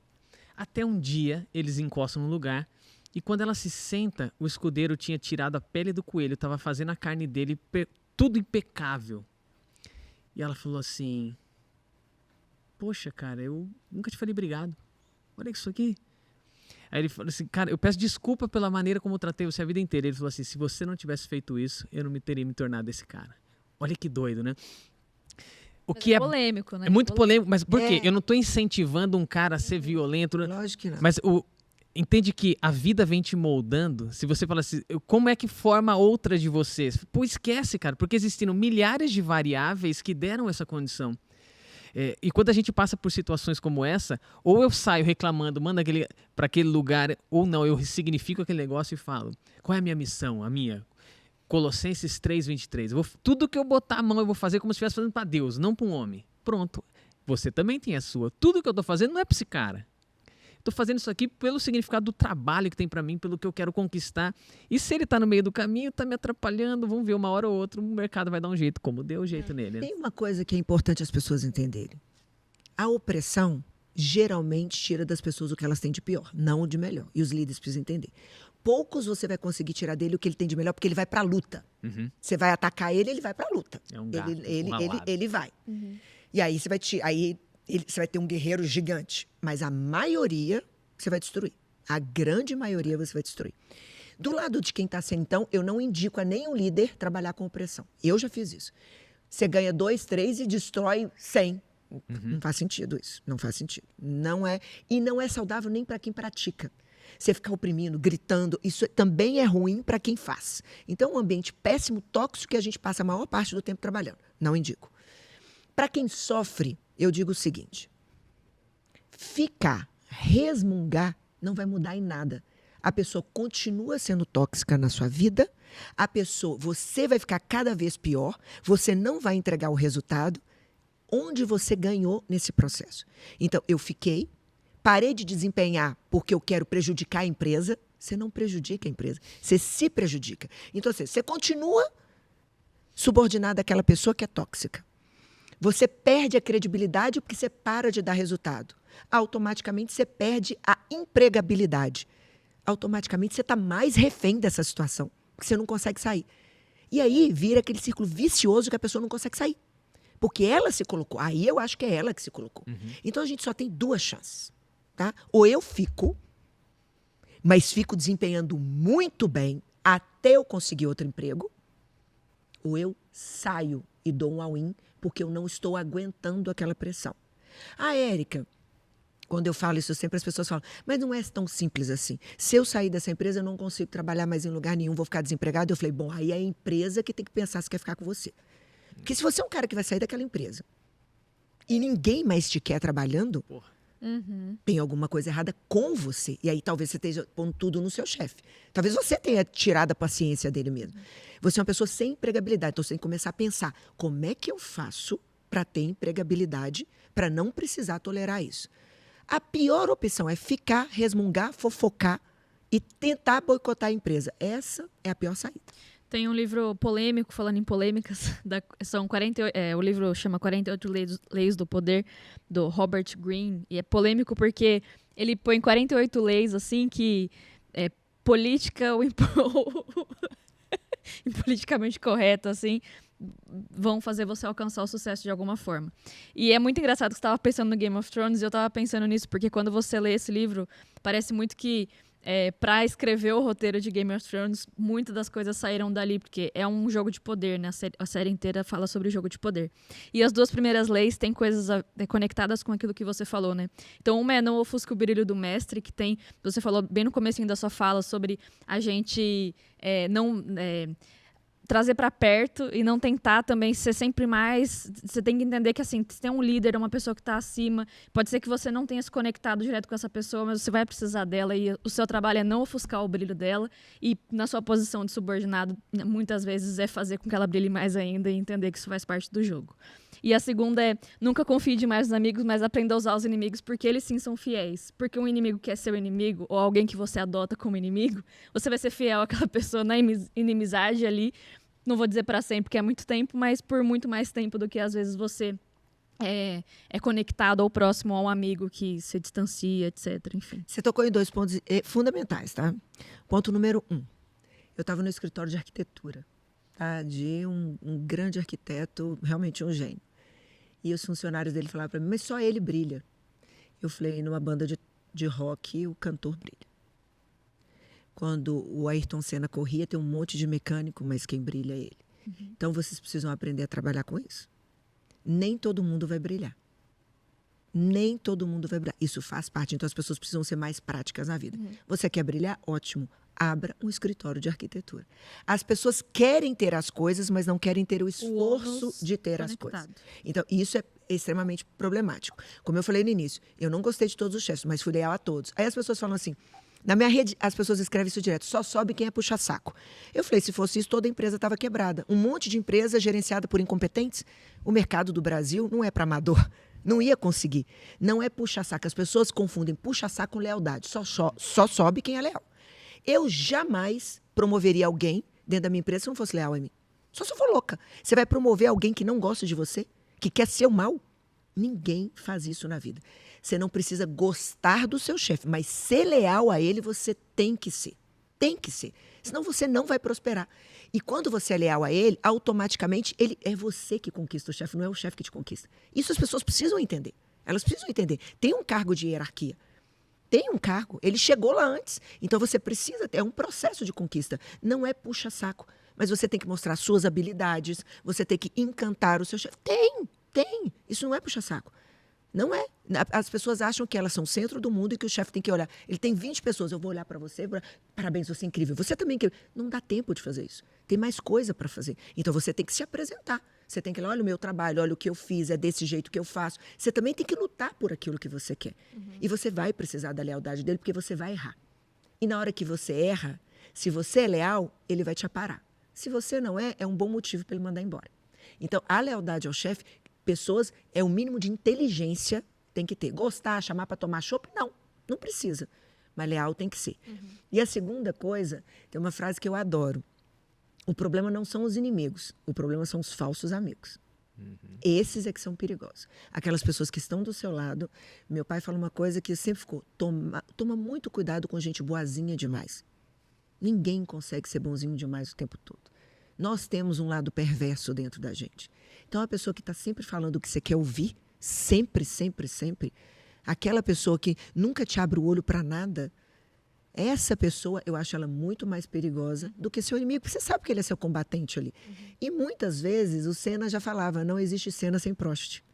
Até um dia, eles encostam no lugar e quando ela se senta, o escudeiro tinha tirado a pele do coelho, estava fazendo a carne dele, tudo impecável. E ela falou assim, poxa, cara, eu nunca te falei obrigado. Olha isso aqui. Aí ele falou assim, cara, eu peço desculpa pela maneira como eu tratei você a vida inteira. Ele falou assim, se você não tivesse feito isso, eu não me teria me tornado esse cara. Olha que doido, né? O Mas que é polêmico, né? é muito polêmico, mas por quê? É. Eu não estou incentivando um cara a ser violento, né? Lógico que não. Mas entende que a vida vem te moldando. Se você fala assim, como é que forma outra de vocês? Pô, esquece, cara, porque existiram milhares de variáveis que deram essa condição. E quando a gente passa por situações como essa, ou eu saio reclamando, mando para aquele lugar, ou não, eu ressignifico aquele negócio e falo, qual é a minha missão, a minha? Colossenses 3:23. Tudo que eu botar a mão eu vou fazer como se estivesse fazendo para Deus, não para um homem. Pronto. Você também tem a sua. Tudo que eu estou fazendo não é para esse cara. Estou fazendo isso aqui pelo significado do trabalho que tem para mim, pelo que eu quero conquistar. E se ele está no meio do caminho, está me atrapalhando, vamos ver uma hora ou outra, o mercado vai dar um jeito, como deu o jeito nele. Né? Tem uma coisa que é importante as pessoas entenderem. A opressão geralmente tira das pessoas o que elas têm de pior, não o de melhor. E os líderes precisam entender. Poucos você vai conseguir tirar dele o que ele tem de melhor, porque ele vai para a luta. Uhum. Você vai atacar ele, ele vai para a luta. É um gato, Ele vai. E aí você vai você vai ter um guerreiro gigante. Mas a maioria você vai destruir. A grande maioria você vai destruir. Do lado de quem está sem, então, eu não indico a nenhum líder trabalhar com opressão. Eu já fiz isso. Você ganha 2, 3 e destrói 100. Não faz sentido isso. Não faz sentido. Não é. E não é saudável nem para quem pratica. Você ficar oprimindo, gritando, isso também é ruim para quem faz. Então, é um ambiente péssimo, tóxico, que a gente passa a maior parte do tempo trabalhando. Não indico. Para quem sofre, eu digo o seguinte. Resmungar, não vai mudar em nada. A pessoa continua sendo tóxica na sua vida, você vai ficar cada vez pior, você não vai entregar o resultado, onde você ganhou nesse processo. Então, eu parei de desempenhar porque eu quero prejudicar a empresa. Você não prejudica a empresa, você se prejudica. Então, você continua subordinado àquela pessoa que é tóxica. Você perde a credibilidade porque você para de dar resultado. Automaticamente, você perde a empregabilidade. Automaticamente, você está mais refém dessa situação, porque você não consegue sair. E aí, vira aquele círculo vicioso que a pessoa não consegue sair. Porque ela se colocou. Aí eu acho que é ela que se colocou. Então, a gente só tem 2 chances. Tá? Ou eu fico, mas fico desempenhando muito bem até eu conseguir outro emprego, ou eu saio e dou um all-in porque eu não estou aguentando aquela pressão. Érica, quando eu falo isso, sempre as pessoas falam, mas não é tão simples assim. Se eu sair dessa empresa, eu não consigo trabalhar mais em lugar nenhum, vou ficar desempregado. Eu falei, bom, aí é a empresa que tem que pensar se quer ficar com você. Porque se você é um cara que vai sair daquela empresa e ninguém mais te quer trabalhando, tem alguma coisa errada com você. E aí talvez você esteja pondo tudo no seu chefe. Talvez você tenha tirado a paciência dele mesmo. Você é uma pessoa sem empregabilidade. Então você tem que começar a pensar, como é que eu faço para ter empregabilidade, para não precisar tolerar isso? A pior opção é ficar, resmungar, fofocar e tentar boicotar a empresa. Essa é a pior saída. Tem um livro polêmico, falando em polêmicas, o livro chama 48 Leis do Poder, do Robert Greene, e é polêmico porque ele põe 48 leis, assim, que política ou politicamente correto, assim, vão fazer você alcançar o sucesso de alguma forma. E é muito engraçado que você estava pensando no Game of Thrones e eu estava pensando nisso, porque quando você lê esse livro, parece muito que para escrever o roteiro de Game of Thrones, muitas das coisas saíram dali, porque é um jogo de poder, né? A série inteira fala sobre jogo de poder. E as 2 primeiras leis têm coisas conectadas com aquilo que você falou, né? Então, uma é não ofusque o brilho do mestre, que tem... Você falou bem no comecinho da sua fala sobre a gente não... trazer para perto e não tentar também ser sempre mais... Você tem que entender que, assim, se tem um líder, uma pessoa que está acima, pode ser que você não tenha se conectado direto com essa pessoa, mas você vai precisar dela e o seu trabalho é não ofuscar o brilho dela e, na sua posição de subordinado, muitas vezes é fazer com que ela brilhe mais ainda e entender que isso faz parte do jogo. E a segunda é, nunca confie demais nos amigos, mas aprenda a usar os inimigos, porque eles sim são fiéis. Porque um inimigo que é seu inimigo, ou alguém que você adota como inimigo, você vai ser fiel àquela pessoa na inimizade ali, não vou dizer para sempre, porque é muito tempo, mas por muito mais tempo do que às vezes você é conectado ou próximo a um amigo que se distancia, etc. Enfim. Você tocou em 2 pontos fundamentais, tá? Ponto número 1. Eu estava no escritório de arquitetura, tá? De um grande arquiteto, realmente um gênio. E os funcionários dele falaram para mim, mas só ele brilha. Eu falei, numa banda de rock, o cantor brilha. Quando o Ayrton Senna corria, tem um monte de mecânico, mas quem brilha é ele. Uhum. Então, vocês precisam aprender a trabalhar com isso. Nem todo mundo vai brilhar. Nem todo mundo vai brilhar. Isso faz parte, então as pessoas precisam ser mais práticas na vida. Uhum. Você quer brilhar? Ótimo. Abra um escritório de arquitetura. As pessoas querem ter as coisas, mas não querem ter o esforço de ter as coisas. Então, isso é extremamente problemático. Como eu falei no início, eu não gostei de todos os chefes, mas fui leal a todos. Aí as pessoas falam assim, na minha rede, as pessoas escrevem isso direto, só sobe quem é puxa-saco. Eu falei, se fosse isso, toda a empresa estava quebrada. Um monte de empresa gerenciada por incompetentes. O mercado do Brasil não é para amador. Não ia conseguir. Não é puxa-saco. As pessoas confundem puxa-saco com lealdade. Só sobe quem é leal. Eu jamais promoveria alguém dentro da minha empresa se não fosse leal a mim. Só se eu for louca. Você vai promover alguém que não gosta de você? Que quer seu mal? Ninguém faz isso na vida. Você não precisa gostar do seu chefe, mas ser leal a ele você tem que ser. Tem que ser. Senão você não vai prosperar. E quando você é leal a ele, automaticamente ele é você que conquista o chefe, não é o chefe que te conquista. Isso as pessoas precisam entender. Elas precisam entender. Tem um cargo de hierarquia. Tem um cargo. Ele chegou lá antes. Então você precisa ter. É um processo de conquista. Não é puxa-saco. Mas você tem que mostrar suas habilidades. Você tem que encantar o seu chefe. Tem. Isso não é puxa-saco. Não é. As pessoas acham que elas são o centro do mundo e que o chefe tem que olhar. Ele tem 20 pessoas, eu vou olhar para você, parabéns, você é incrível. Você também é incrível. Não dá tempo de fazer isso. Tem mais coisa para fazer. Então você tem que se apresentar. Você tem que olhar, olha o meu trabalho, olha o que eu fiz, é desse jeito que eu faço. Você também tem que lutar por aquilo que você quer. Uhum. E você vai precisar da lealdade dele porque você vai errar. E na hora que você erra, se você é leal, ele vai te aparar. Se você não é um bom motivo para ele mandar embora. Então, a lealdade ao chefe, pessoas, é o mínimo de inteligência tem que ter. Gostar, chamar para tomar chopp? Não precisa. Mas leal tem que ser. Uhum. E a segunda coisa, tem uma frase que eu adoro. O problema não são os inimigos, o problema são os falsos amigos. Uhum. Esses é que são perigosos. Aquelas pessoas que estão do seu lado. Meu pai fala uma coisa que sempre ficou, toma muito cuidado com gente boazinha demais. Ninguém consegue ser bonzinho demais o tempo todo. Nós temos um lado perverso dentro da gente. Então, a pessoa que está sempre falando o que você quer ouvir, sempre, aquela pessoa que nunca te abre o olho para nada, essa pessoa, eu acho ela muito mais perigosa do que seu inimigo, porque você sabe que ele é seu combatente ali. Uhum. E muitas vezes, o Senna já falava, não existe cena sem próstite.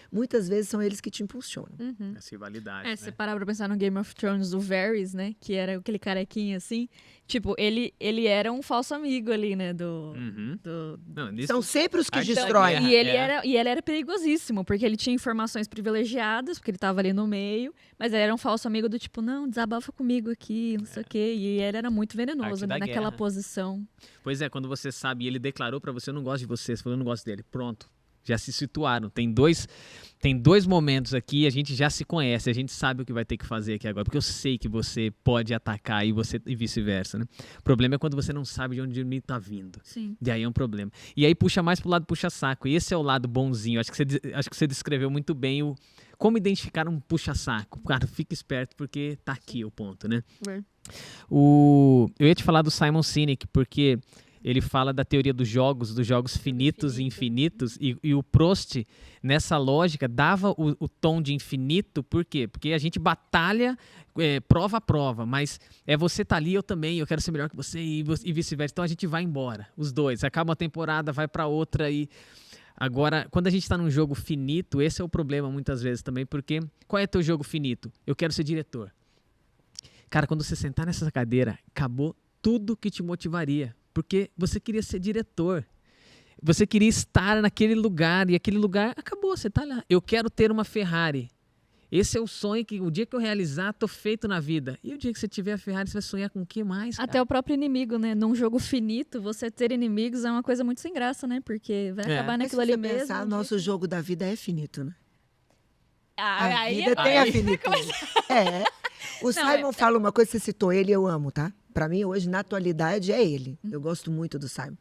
Muitas vezes são eles que te impulsionam. Uhum. Essa rivalidade, né? Se parar pra pensar no Game of Thrones, o Varys, né? Que era aquele carequinho assim. Tipo, ele era um falso amigo ali, né? Não, são sempre os que destroem. E ele era perigosíssimo, porque ele tinha informações privilegiadas, porque ele tava ali no meio, mas ele era um falso amigo do tipo, não, desabafa comigo aqui, não sei o quê. E ele era muito venenoso, né, naquela posição. Pois é, quando você sabe, e ele declarou pra você, eu não gosto de você falou, eu não gosto dele. Pronto. Já se situaram. Tem dois momentos aqui, a gente já se conhece, a gente sabe o que vai ter que fazer aqui agora, porque eu sei que você pode atacar e vice-versa, né? O problema é quando você não sabe de onde o inimigo tá vindo. Sim. E aí é um problema. E aí puxa mais pro lado puxa-saco. E esse é o lado bonzinho. Acho que você descreveu muito bem como identificar um puxa-saco. Cara, fica esperto, porque tá aqui o ponto, né? Eu ia te falar do Simon Sinek, porque ele fala da teoria dos jogos finitos e infinitos, e o Proust, nessa lógica, dava o tom de infinito, por quê? Porque a gente batalha prova a prova, mas você tá ali, eu também, eu quero ser melhor que você, e vice-versa, então a gente vai embora, os dois, acaba uma temporada, vai para outra, e agora, quando a gente está num jogo finito, esse é o problema muitas vezes também, porque qual é teu jogo finito? Eu quero ser diretor. Cara, quando você sentar nessa cadeira, acabou tudo que te motivaria, porque você queria ser diretor. Você queria estar naquele lugar, e aquele lugar acabou, você tá lá. Eu quero ter uma Ferrari. Esse é o sonho que o dia que eu realizar, tô feito na vida. E o dia que você tiver a Ferrari, você vai sonhar com o que mais, cara? Até o próprio inimigo, né? Num jogo finito, você ter inimigos é uma coisa muito sem graça, né? Porque vai acabar naquilo ali mesmo. Pensar, nosso jogo da vida é finito, né? A vida tem a finitude. O Simon fala uma coisa, você citou ele, eu amo, tá? Pra mim, hoje, na atualidade, é ele. Eu gosto muito do Simon.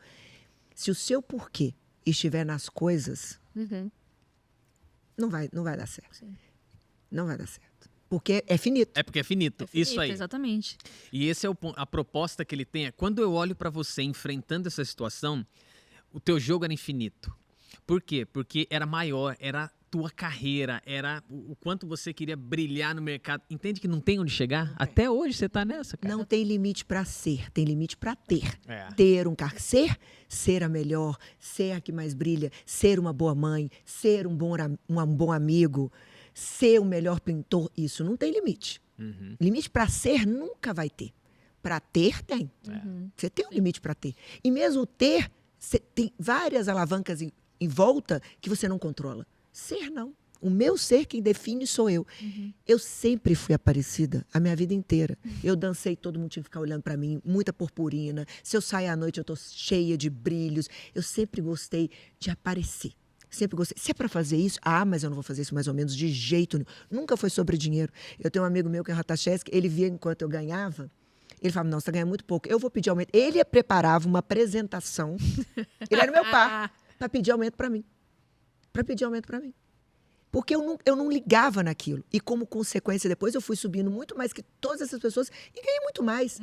Se o seu porquê estiver nas coisas, não vai dar certo. Sim. Não vai dar certo. Porque é finito. É porque é finito. Isso aí. Exatamente. E esse é a proposta que ele tem. Quando eu olho pra você enfrentando essa situação, o teu jogo era infinito. Por quê? Porque era maior, era tua carreira, era o quanto você queria brilhar no mercado. Entende que não tem onde chegar? Até hoje você tá nessa, cara. Não tem limite para ser, tem limite para ter. Ter um cargo, ser a melhor, ser a que mais brilha, ser uma boa mãe, ser um bom amigo, ser o melhor pintor, isso não tem limite. Limite para ser nunca vai ter. Para ter, tem. Você tem um limite para ter. E mesmo ter, você tem várias alavancas em volta que você não controla. Ser, não. O meu ser, quem define sou eu. Eu sempre fui Aparecida, a minha vida inteira. Eu dancei, todo mundo tinha que ficar olhando para mim, muita purpurina. Se eu sair à noite, eu tô cheia de brilhos. Eu sempre gostei de aparecer. Sempre gostei. Se é para fazer isso, mas eu não vou fazer isso mais ou menos de jeito nenhum. Nunca foi sobre dinheiro. Eu tenho um amigo meu que é Ratacheski, ele via enquanto eu ganhava, ele falava, não, você tá ganhando muito pouco, eu vou pedir aumento. Ele preparava uma apresentação, ele era meu pai, para pedir aumento para mim. Porque eu não ligava naquilo. E como consequência, depois eu fui subindo muito mais que todas essas pessoas e ganhei muito mais.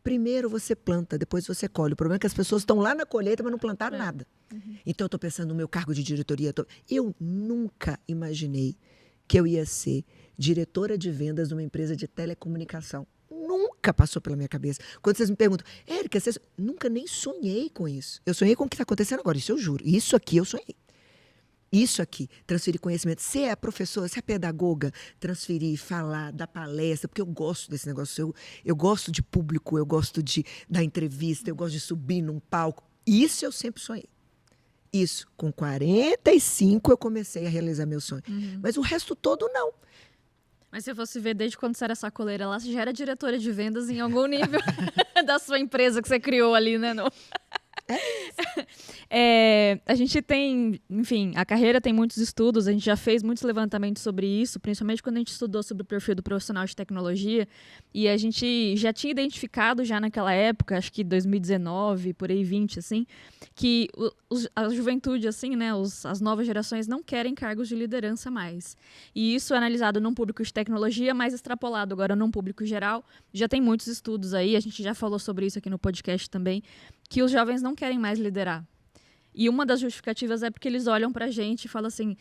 Primeiro você planta, depois você colhe. O problema é que as pessoas estão lá na colheita, mas não plantaram nada. Então eu estou pensando no meu cargo de diretoria. Eu nunca imaginei que eu ia ser diretora de vendas de uma empresa de telecomunicação. Nunca passou pela minha cabeça. Quando vocês me perguntam, Érica, nunca nem sonhei com isso. Eu sonhei com o que está acontecendo agora, isso eu juro. Isso aqui eu sonhei. Isso aqui, transferir conhecimento, ser a professora, ser a pedagoga, transferir, falar, dar palestra, porque eu gosto desse negócio, eu gosto de público, eu gosto de dar entrevista, eu gosto de subir num palco. Isso eu sempre sonhei. Isso, com 45 eu comecei a realizar meu sonho. Mas o resto todo não. Mas se fosse ver desde quando você era sacoleira lá, você já era diretora de vendas em algum nível da sua empresa que você criou ali, né? No... a gente tem, enfim, a carreira tem muitos estudos, a gente já fez muitos levantamentos sobre isso, principalmente quando a gente estudou sobre o perfil do profissional de tecnologia, e a gente já tinha identificado já naquela época, acho que 2019, por aí 20, assim, que a juventude, assim, né, as novas gerações não querem cargos de liderança mais. E isso é analisado num público de tecnologia, mais extrapolado agora num público geral. Já tem muitos estudos aí, a gente já falou sobre isso aqui no podcast também, que os jovens não querem mais liderar. E uma das justificativas é porque eles olham pra gente e falam assim,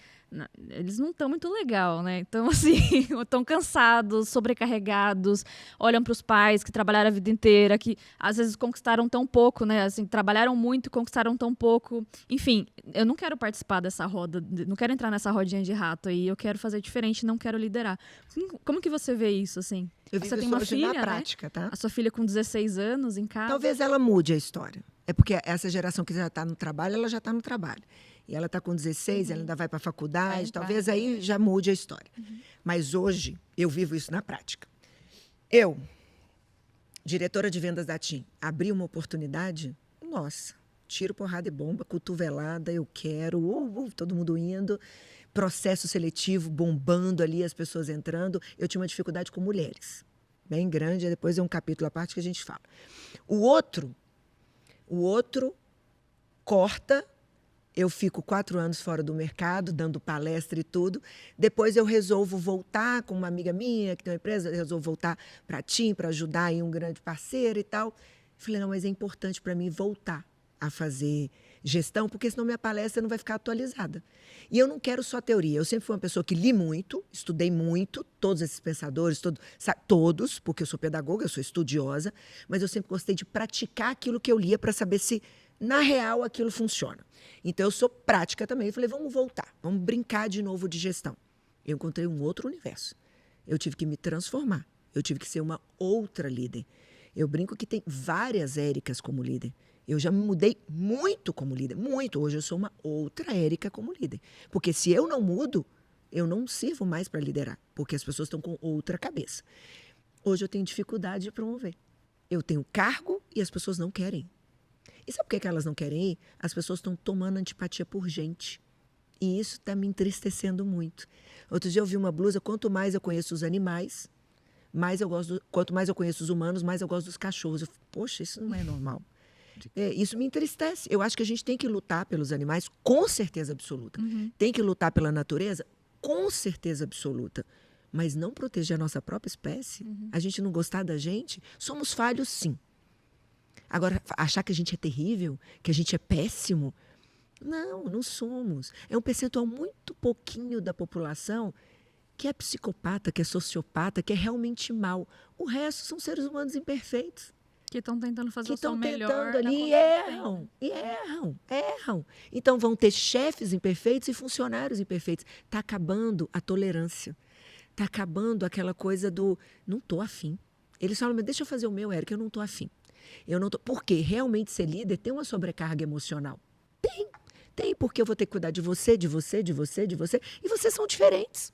eles não estão muito legal, né? Então, assim, estão cansados, sobrecarregados, olham para os pais que trabalharam a vida inteira, que às vezes conquistaram tão pouco, né? Assim, trabalharam muito e conquistaram tão pouco. Enfim, eu não quero participar dessa roda, não quero entrar nessa rodinha de rato aí, eu quero fazer diferente, não quero liderar. Como que você vê isso, assim? Você tem uma filha, na prática, né? tá? A sua filha com 16 anos em casa. Talvez ela mude a história. É porque essa geração que já está no trabalho, ela já está no trabalho. E ela está com 16, ela ainda vai para a faculdade, talvez aí já mude a história. Mas hoje, eu vivo isso na prática. Eu, diretora de vendas da TIM, abri uma oportunidade, nossa, tiro, porrada e bomba, cotovelada, eu quero, todo mundo indo, processo seletivo bombando ali, as pessoas entrando. Eu tinha uma dificuldade com mulheres, bem grande, depois é um capítulo à parte que a gente fala. O outro corta, eu fico 4 anos fora do mercado, dando palestra e tudo. Depois eu resolvo voltar com uma amiga minha, que tem uma empresa, eu resolvo voltar para a TIM, para ajudar aí um grande parceiro e tal. Falei, não, mas é importante para mim voltar. a fazer gestão, porque senão minha palestra não vai ficar atualizada. E eu não quero só teoria. Eu sempre fui uma pessoa que li muito, estudei muito, todos esses pensadores, todos, porque eu sou pedagoga, eu sou estudiosa, mas eu sempre gostei de praticar aquilo que eu lia para saber se, na real, aquilo funciona. Então, eu sou prática também. Eu falei, vamos voltar, vamos brincar de novo de gestão. Eu encontrei um outro universo. Eu tive que me transformar. Eu tive que ser uma outra líder. Eu brinco que tem várias Éricas como líder. Eu já me mudei muito como líder, muito. Hoje eu sou uma outra Érica como líder. Porque se eu não mudo, eu não sirvo mais para liderar, porque as pessoas estão com outra cabeça. Hoje eu tenho dificuldade de promover. Eu tenho cargo e as pessoas não querem. E sabe por que elas não querem ir? As pessoas estão tomando antipatia por gente. E isso está me entristecendo muito. Outro dia eu vi uma blusa, quanto mais eu conheço os animais, quanto mais eu conheço os humanos, mais eu gosto dos cachorros. Poxa, isso não é normal. Isso me entristece. Eu acho que a gente tem que lutar pelos animais, com certeza absoluta. Tem que lutar pela natureza, com certeza absoluta. Mas não proteger a nossa própria espécie, a gente não gostar da gente, somos falhos, sim. Agora, achar que a gente é terrível, que a gente é péssimo, não somos. É um percentual muito pouquinho da população que é psicopata, que é sociopata, que é realmente mal. O resto são seres humanos imperfeitos. Que estão tentando fazer que o seu melhor. Ali, e erram. Então vão ter chefes imperfeitos e funcionários imperfeitos. Está acabando a tolerância. Está acabando aquela coisa do não estou afim. Eles falam, mas deixa eu fazer o meu, Érica, eu não estou afim. Porque realmente ser líder tem uma sobrecarga emocional. Tem, porque eu vou ter que cuidar de você, de você, de você, de você. E vocês são diferentes.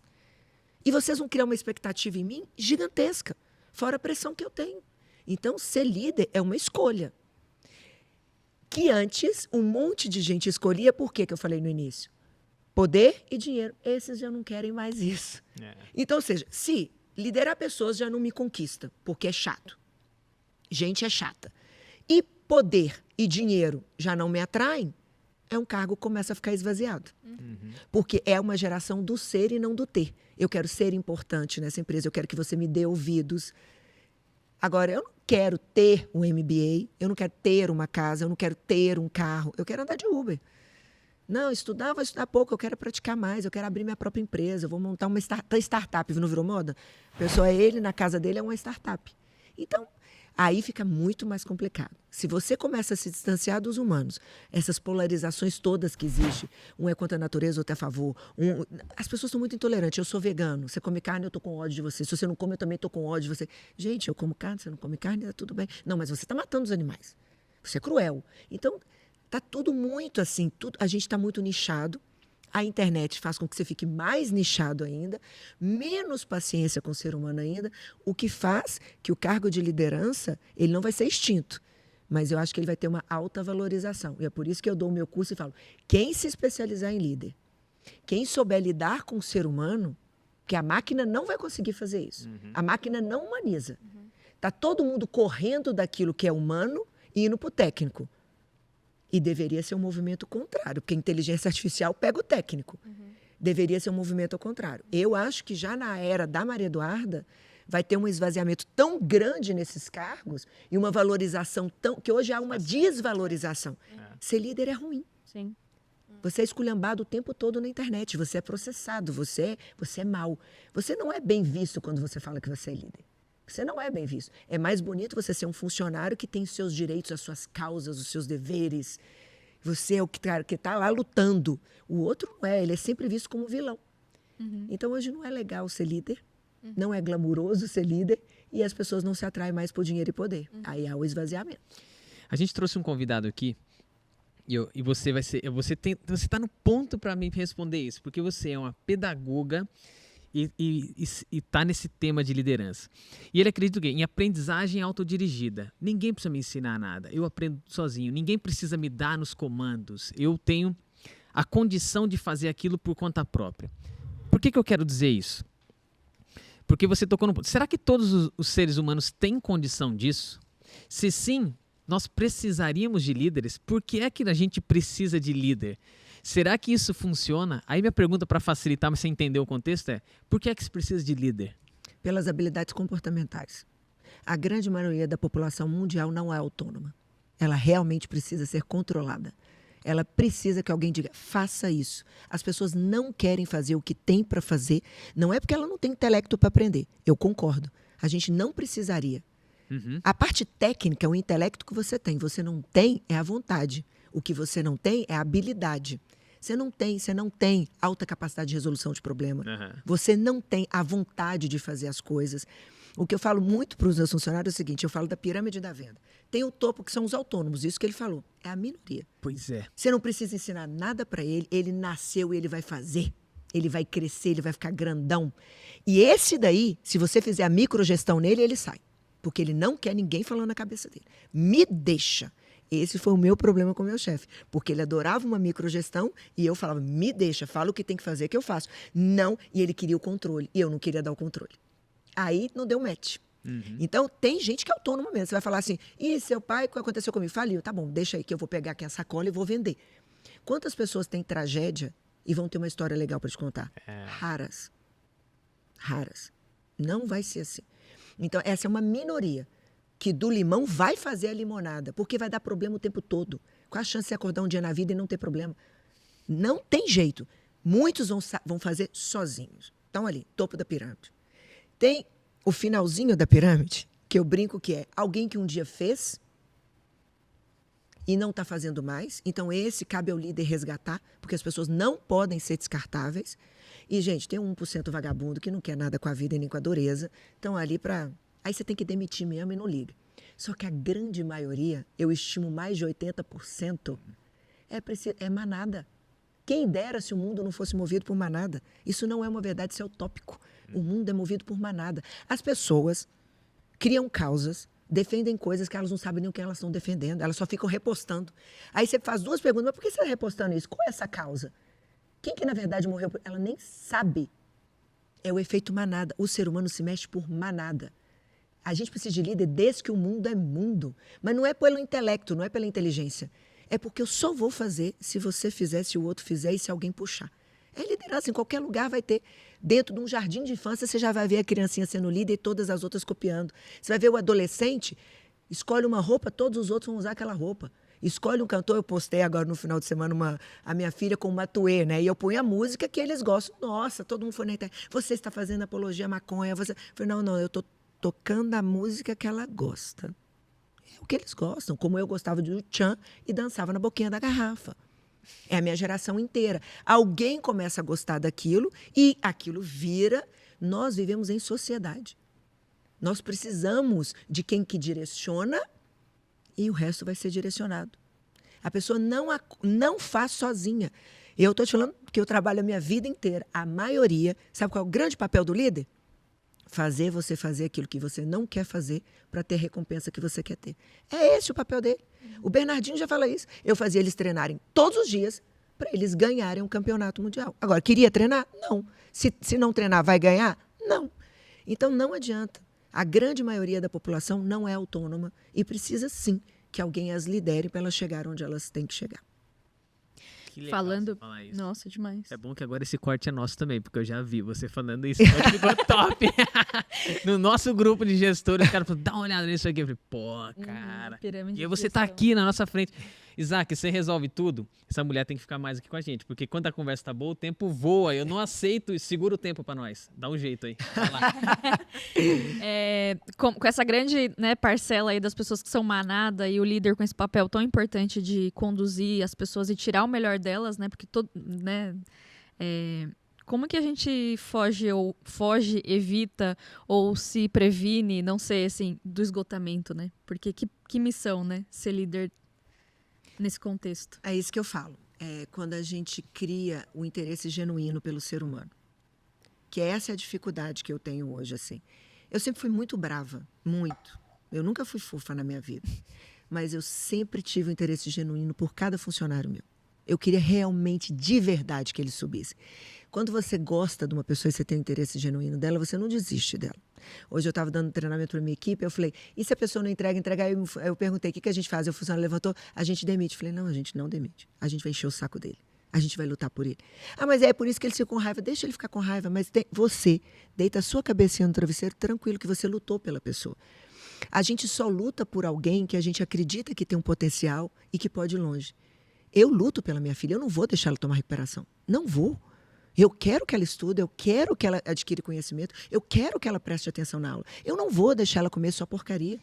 E vocês vão criar uma expectativa em mim gigantesca, fora a pressão que eu tenho. Então, ser líder é uma escolha. Que antes, um monte de gente escolhia, por que eu falei no início? Poder e dinheiro. Esses já não querem mais isso. Então, ou seja, se liderar pessoas já não me conquista, porque é chato. Gente é chata. E poder e dinheiro já não me atraem, um cargo que começa a ficar esvaziado. Porque é uma geração do ser e não do ter. Eu quero ser importante nessa empresa, eu quero que você me dê ouvidos. Agora, eu não quero ter um MBA, eu não quero ter uma casa, eu não quero ter um carro, eu quero andar de Uber. Não, vou estudar pouco, eu quero praticar mais, eu quero abrir minha própria empresa, eu vou montar uma startup, não virou moda? A pessoa na casa dele é uma startup. Então, aí fica muito mais complicado. Se você começa a se distanciar dos humanos, essas polarizações todas que existem, um é contra a natureza, outro é a favor. As pessoas são muito intolerantes. Eu sou vegano, você come carne, eu estou com ódio de você. Se você não come, eu também estou com ódio de você. Gente, eu como carne, você não come carne, tá tudo bem. Não, mas você está matando os animais. Você é cruel. Então, está tudo muito assim, a gente está muito nichado. A internet faz com que você fique mais nichado ainda, menos paciência com o ser humano ainda, o que faz que o cargo de liderança ele não vai ser extinto, mas eu acho que ele vai ter uma alta valorização. E é por isso que eu dou o meu curso e falo, quem se especializar em líder, quem souber lidar com o ser humano, que a máquina não vai conseguir fazer isso. A máquina não humaniza. Está todo mundo correndo daquilo que é humano e indo para o técnico. E deveria ser um movimento contrário, porque a inteligência artificial pega o técnico. Deveria ser um movimento ao contrário. Eu acho que já na era da Maria Eduarda vai ter um esvaziamento tão grande nesses cargos e uma valorização que hoje há uma desvalorização. Ser líder é ruim. Sim. Você é esculhambado o tempo todo na internet, você é processado, você é mau. Você não é bem visto quando você fala que você é líder. Você não é bem visto. É mais bonito você ser um funcionário que tem os seus direitos, as suas causas, os seus deveres. Você é o que está lá lutando. O outro não é, ele é sempre visto como vilão. Então, hoje não é legal ser líder, não é glamuroso ser líder e as pessoas não se atraem mais por dinheiro e poder. Aí há o esvaziamento. A gente trouxe um convidado aqui e você está no ponto para me responder isso, porque você é uma pedagoga e está nesse tema de liderança. E ele acredita em aprendizagem autodirigida. Ninguém precisa me ensinar nada. Eu aprendo sozinho. Ninguém precisa me dar nos comandos. Eu tenho a condição de fazer aquilo por conta própria. Por que eu quero dizer isso? Porque você tocou no ponto. Será que todos os seres humanos têm condição disso? Se sim, nós precisaríamos de líderes. Por que é que a gente precisa de líder? Será que isso funciona? Aí minha pergunta para facilitar, mas você entender o contexto é, por que é que se precisa de líder? Pelas habilidades comportamentais. A grande maioria da população mundial não é autônoma. ela realmente precisa ser controlada. Ela precisa que alguém diga, faça isso. As pessoas não querem fazer o que tem para fazer. Não é porque ela não tem intelecto para aprender. Eu concordo. A gente não precisaria. A parte técnica é o intelecto que você tem. Você não tem é a vontade. O que você não tem é a habilidade. Você não tem alta capacidade de resolução de problema. Você não tem a vontade de fazer as coisas. O que eu falo muito para os meus funcionários é o seguinte, eu falo da pirâmide da venda. Tem o topo, que são os autônomos, isso que ele falou. É a minoria. Pois é. Você não precisa ensinar nada para ele, ele nasceu e ele vai fazer. Ele vai crescer, ele vai ficar grandão. E esse daí, se você fizer a microgestão nele, ele sai. Porque ele não quer ninguém falando na cabeça dele. Me deixa. Esse foi o meu problema com o meu chefe. Porque ele adorava uma microgestão e eu falava, me deixa, fala o que tem que fazer que eu faço. Não, e ele queria o controle. E eu não queria dar o controle. Aí não deu match. Então, tem gente que é autônoma mesmo. Você vai falar assim, e seu pai, o que aconteceu comigo? Faliu. Tá bom, deixa aí que eu vou pegar aqui a sacola e vou vender. Quantas pessoas têm tragédia e vão ter uma história legal para te contar? Raras. Raras. Não vai ser assim. Então, essa é uma minoria que do limão vai fazer a limonada, porque vai dar problema o tempo todo. Qual a chance de você acordar um dia na vida e não ter problema? Não tem jeito. Muitos vão fazer sozinhos. Então, ali, topo da pirâmide. Tem o finalzinho da pirâmide, que eu brinco que é alguém que um dia fez e não está fazendo mais. Então, esse cabe ao líder resgatar, porque as pessoas não podem ser descartáveis. E, gente, tem um 1% vagabundo que não quer nada com a vida e nem com a dureza. Então, ali para... Aí você tem que demitir mesmo e não liga. Só que a grande maioria, eu estimo mais de 80%, é manada. Quem dera se o mundo não fosse movido por manada. Isso não é uma verdade, isso é utópico. O mundo é movido por manada. As pessoas criam causas, defendem coisas que elas não sabem nem o que elas estão defendendo. Elas só ficam repostando. Aí você faz duas perguntas, mas por que você está repostando isso? Qual é essa causa? Quem que, na verdade, morreu? Ela nem sabe. É o efeito manada. O ser humano se mexe por manada. A gente precisa de líder desde que o mundo é mundo. Mas não é pelo intelecto, não é pela inteligência. É porque eu só vou fazer se você fizer, se o outro fizer e se alguém puxar. É liderança, em qualquer lugar vai ter. Dentro de um jardim de infância, você já vai ver a criancinha sendo líder e todas as outras copiando. Você vai ver o adolescente, escolhe uma roupa, todos os outros vão usar aquela roupa. Escolhe um cantor, eu postei agora no final de semana a minha filha com uma tuê, né? E eu ponho a música que eles gostam. Nossa, todo mundo foi na internet. Você está fazendo apologia à maconha. Você... Eu falei, não, eu estou tocando a música que ela gosta. É o que eles gostam. Como eu gostava de Tchan e dançava na boquinha da garrafa. É a minha geração inteira. Alguém começa a gostar daquilo e aquilo vira... Nós vivemos em sociedade. Nós precisamos de quem que direciona e o resto vai ser direcionado. A pessoa não faz sozinha. Eu estou te falando que eu trabalho a minha vida inteira. A maioria... Sabe qual é o grande papel do líder? Fazer você fazer aquilo que você não quer fazer para ter a recompensa que você quer ter. É esse o papel dele. O Bernardinho já fala isso. Eu fazia eles treinarem todos os dias para eles ganharem um campeonato mundial. Agora, queria treinar? Não. Se não treinar, vai ganhar? Não. Então, não adianta. A grande maioria da população não é autônoma e precisa, sim, que alguém as lidere para elas chegarem onde elas têm que chegar. Que legal Falando... falar isso. Nossa, demais. É bom que agora esse corte é nosso também, porque eu já vi você falando isso. Ficou top. No nosso grupo de gestores, os caras falaram, dá uma olhada nisso aqui. Eu falei, pô, cara. Pirâmide E aí de você tá gestão. aqui na nossa frente. Isaac, você resolve tudo? Essa mulher tem que ficar mais aqui com a gente, porque quando a conversa tá boa, o tempo voa. Eu não aceito isso. Segura o tempo pra nós. Dá um jeito aí. Vai lá. Com essa grande, né, parcela aí das pessoas que são manada e o líder com esse papel tão importante de conduzir as pessoas e tirar o melhor delas, né? Porque como que a gente foge, evita ou se previne, não sei, assim, do esgotamento, né? Porque que missão, né? Ser líder nesse contexto. É isso que eu falo. É quando a gente cria o interesse genuíno pelo ser humano. Que essa é a dificuldade que eu tenho hoje, assim. Eu sempre fui muito brava, muito. Eu nunca fui fofa na minha vida. Mas eu sempre tive um interesse genuíno por cada funcionário meu. Eu queria realmente, de verdade, que ele subisse. Quando você gosta de uma pessoa e você tem um interesse genuíno dela, você não desiste dela. Hoje eu estava dando treinamento para a minha equipe, eu falei, e se a pessoa não entrega? Aí eu perguntei, o que a gente faz? O funcionário levantou, a gente demite. Eu falei, não, a gente não demite. A gente vai encher o saco dele. A gente vai lutar por ele. Ah, mas é por isso que ele fica com raiva. Deixa ele ficar com raiva, mas você deita a sua cabecinha no travesseiro tranquilo que você lutou pela pessoa. A gente só luta por alguém que a gente acredita que tem um potencial e que pode ir longe. Eu luto pela minha filha, eu não vou deixar ela tomar recuperação. Não vou. Eu quero que ela estude, eu quero que ela adquira conhecimento, eu quero que ela preste atenção na aula. Eu não vou deixar ela comer só porcaria.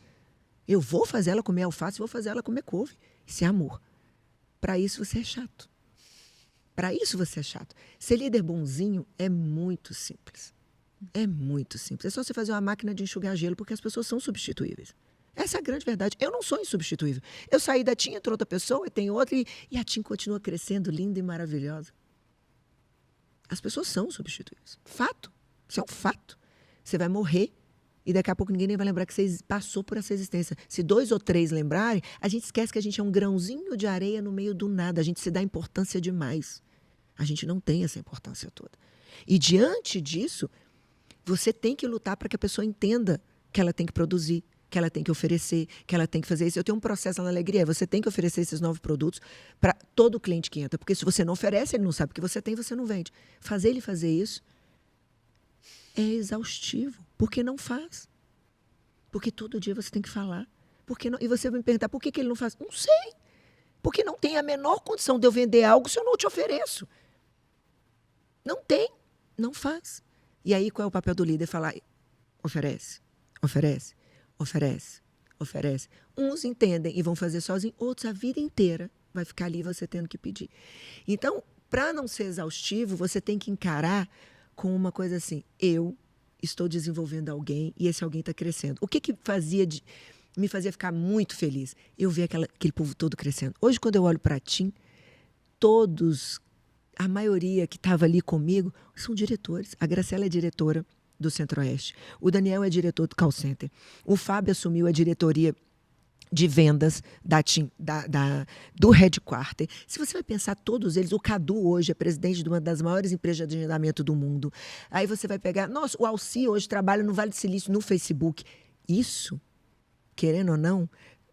Eu vou fazer ela comer alface, vou fazer ela comer couve. Isso é amor. Para isso você é chato. Para isso você é chato. Ser líder bonzinho é muito simples. É muito simples. É só você fazer uma máquina de enxugar gelo, porque as pessoas são substituíveis. Essa é a grande verdade. Eu não sou insubstituível. Eu saí da TIM, entrou outra pessoa, tem outra, e a TIM continua crescendo, linda e maravilhosa. As pessoas são substituíveis. Fato. Isso é um fato. Você vai morrer e daqui a pouco ninguém nem vai lembrar que você passou por essa existência. Se 2 ou 3 lembrarem, a gente esquece que a gente é um grãozinho de areia no meio do nada. A gente se dá importância demais. A gente não tem essa importância toda. E diante disso, você tem que lutar para que a pessoa entenda que ela tem que produzir, que ela tem que oferecer, que ela tem que fazer isso. Eu tenho um processo na Alegria, você tem que oferecer esses novos produtos para todo cliente que entra, porque se você não oferece, ele não sabe o que você tem, você não vende. Fazer ele fazer isso é exaustivo, porque não faz. Porque todo dia você tem que falar. Porque não, e você vai me perguntar, por que ele não faz? Não sei. Porque não tem a menor condição de eu vender algo se eu não te ofereço. Não tem, não faz. E aí, qual é o papel do líder? Falar, oferece, oferece, oferece, oferece. Uns entendem e vão fazer sozinhos, outros a vida inteira vai ficar ali você tendo que pedir. Então, para não ser exaustivo, você tem que encarar com uma coisa assim, eu estou desenvolvendo alguém e esse alguém está crescendo. O que me fazia ficar muito feliz? Eu ver aquele povo todo crescendo. Hoje, quando eu olho para a TIM, a maioria que estava ali comigo são diretores. A Graciela é diretora do Centro-Oeste. O Daniel é diretor do call center. O Fábio assumiu a diretoria de vendas da TIM, do Headquarter. Se você vai pensar todos eles, o Cadu hoje é presidente de uma das maiores empresas de agendamento do mundo. Aí você vai pegar, nossa, o Alci hoje trabalha no Vale do Silício, no Facebook. Isso, querendo ou não,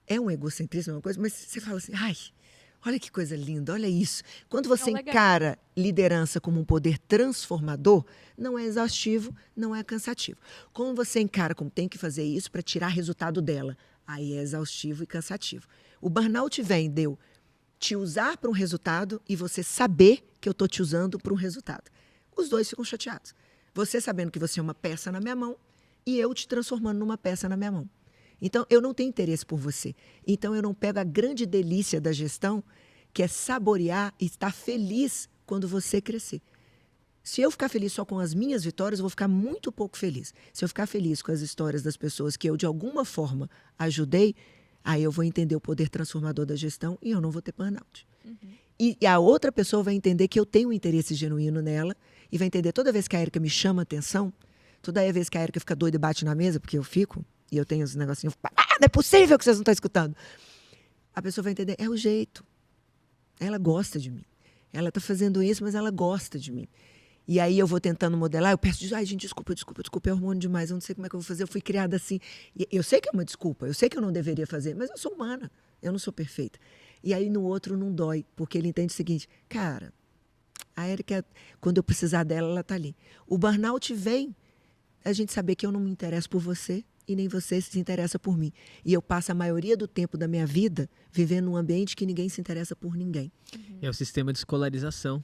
é um egocentrismo, é uma coisa, mas você fala assim, ai, olha que coisa linda, olha isso. Quando você encara liderança como um poder transformador, não é exaustivo, não é cansativo. Como você encara como tem que fazer isso para tirar resultado dela, aí é exaustivo e cansativo. O burnout vem de eu te usar para um resultado e você saber que eu estou te usando para um resultado. Os dois ficam chateados. Você sabendo que você é uma peça na minha mão e eu te transformando numa peça na minha mão. Então, eu não tenho interesse por você. Então, eu não pego a grande delícia da gestão, que é saborear e estar feliz quando você crescer. Se eu ficar feliz só com as minhas vitórias, eu vou ficar muito pouco feliz. Se eu ficar feliz com as histórias das pessoas que eu, de alguma forma, ajudei, aí eu vou entender o poder transformador da gestão e eu não vou ter burnout. Uhum. E a outra pessoa vai entender que eu tenho um interesse genuíno nela e vai entender toda vez que a Érica me chama a atenção, toda vez que a Érica fica doida e bate na mesa, porque eu fico... E eu tenho os negocinhos, não é possível que vocês não estão escutando. A pessoa vai entender, é o jeito. Ela gosta de mim. Ela está fazendo isso, mas ela gosta de mim. E aí eu vou tentando modelar, eu peço, ai gente, desculpa, é hormônio demais, eu não sei como é que eu vou fazer, eu fui criada assim. E eu sei que é uma desculpa, eu sei que eu não deveria fazer, mas eu sou humana, eu não sou perfeita. E aí no outro não dói, porque ele entende o seguinte, cara, a Érica, quando eu precisar dela, ela está ali. O burnout vem a gente saber que eu não me interesso por você, e nem você se interessa por mim. E eu passo a maioria do tempo da minha vida vivendo num ambiente que ninguém se interessa por ninguém. É o sistema de escolarização.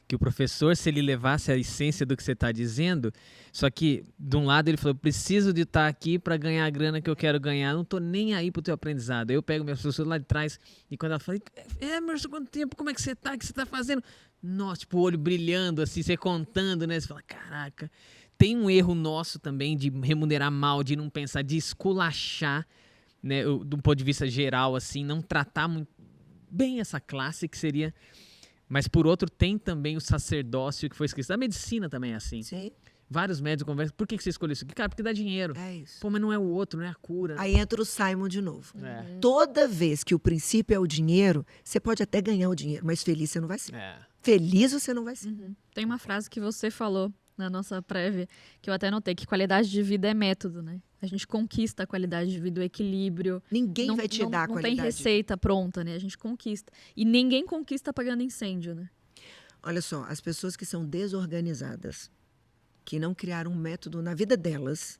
Que o professor, se ele levasse a essência do que você está dizendo, só que, de um lado, ele falou, preciso de estar aqui para ganhar a grana que eu quero ganhar, não estou nem aí para o teu aprendizado. Eu pego minha professora lá de trás e quando ela fala, Emerson, quanto tempo, como é que você está, o que você está fazendo? Nossa, tipo, o olho brilhando, assim, você contando, né? Você fala, caraca... Tem um erro nosso também de remunerar mal, de não pensar, de esculachar, né, do ponto de vista geral, assim, não tratar muito bem essa classe que seria... Mas, por outro, tem também o sacerdócio que foi escrito. A medicina também é assim. Sim. Vários médicos conversam, por que você escolheu isso aqui? Cara, porque dá dinheiro. É isso. Pô, mas não é o outro, não é a cura. Aí entra o Simon de novo. É. Toda vez que o princípio é o dinheiro, você pode até ganhar o dinheiro, mas feliz você não vai ser. É. Feliz você não vai ser. Uhum. Tem uma frase que você falou na nossa prévia, que eu até notei, que qualidade de vida é método, né? A gente conquista a qualidade de vida, o equilíbrio. Ninguém vai te dar a qualidade. Não tem receita pronta, né? A gente conquista. E ninguém conquista apagando incêndio, né? Olha só, as pessoas que são desorganizadas, que não criaram um método na vida delas,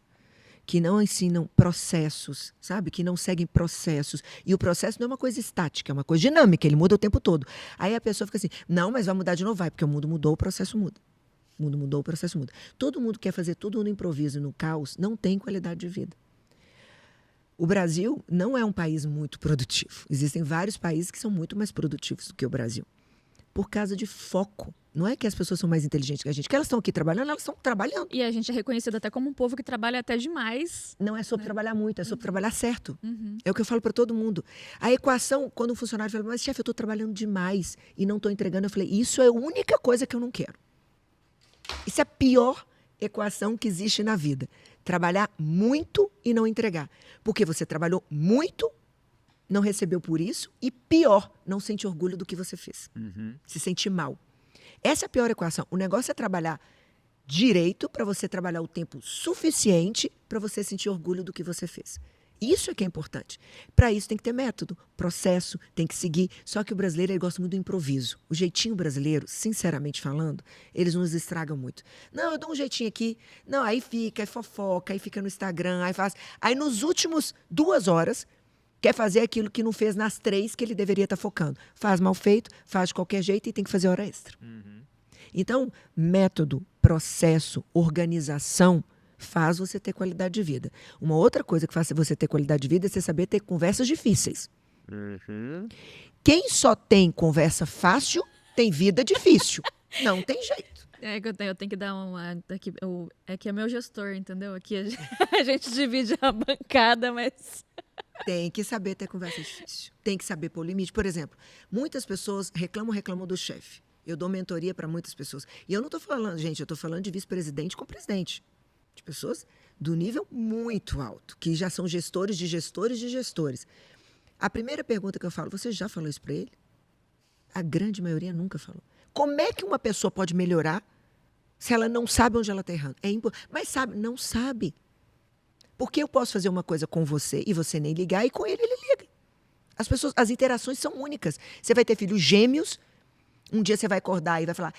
que não ensinam processos, sabe? Que não seguem processos. E o processo não é uma coisa estática, é uma coisa dinâmica, ele muda o tempo todo. Aí a pessoa fica assim, não, mas vai mudar de novo, vai, porque o mundo mudou, o processo muda. O mundo mudou, o processo muda. Todo mundo quer fazer tudo no improviso, no caos, não tem qualidade de vida. O Brasil não é um país muito produtivo. Existem vários países que são muito mais produtivos do que o Brasil. Por causa de foco. Não é que as pessoas são mais inteligentes que a gente. Que elas estão aqui trabalhando, elas estão trabalhando. E a gente é reconhecido até como um povo que trabalha até demais. Não é sobre trabalhar muito, é sobre trabalhar certo. É o que eu falo para todo mundo. A equação, quando um funcionário fala, mas chefe, eu estou trabalhando demais e não estou entregando, eu falei, isso é a única coisa que eu não quero. Isso é a pior equação que existe na vida. Trabalhar muito e não entregar. Porque você trabalhou muito, não recebeu por isso e, pior, não sente orgulho do que você fez. Se sente mal. Essa é a pior equação. O negócio é trabalhar direito para você trabalhar o tempo suficiente para você sentir orgulho do que você fez. Isso é que é importante. Para isso tem que ter método, processo, tem que seguir. Só que o brasileiro ele gosta muito do improviso. O jeitinho brasileiro, sinceramente falando, eles nos estragam muito. Não, eu dou um jeitinho aqui. Não, aí fica, aí fofoca, aí fica no Instagram, aí faz. Aí nos últimos 2 horas, quer fazer aquilo que não fez nas 3 que ele deveria estar focando. Faz mal feito, faz de qualquer jeito e tem que fazer hora extra. Então, método, processo, organização faz você ter qualidade de vida. Uma outra coisa que faz você ter qualidade de vida é você saber ter conversas difíceis. Quem só tem conversa fácil, tem vida difícil. Não tem jeito. É que eu tenho que dar uma... É que é meu gestor, entendeu? Aqui a gente divide a bancada, mas... Tem que saber ter conversa difícil. Tem que saber pôr limite. Por exemplo, muitas pessoas reclamam do chefe. Eu dou mentoria para muitas pessoas. E eu não estou falando, gente, eu estou falando de vice-presidente com presidente. De pessoas do nível muito alto, que já são gestores de gestores de gestores. A primeira pergunta que eu falo, você já falou isso para ele? A grande maioria nunca falou. Como é que uma pessoa pode melhorar se ela não sabe onde ela está errando? Mas sabe, não sabe. Porque eu posso fazer uma coisa com você e você nem ligar, e com ele liga. As interações são únicas. Você vai ter filhos gêmeos, um dia você vai acordar e vai falar,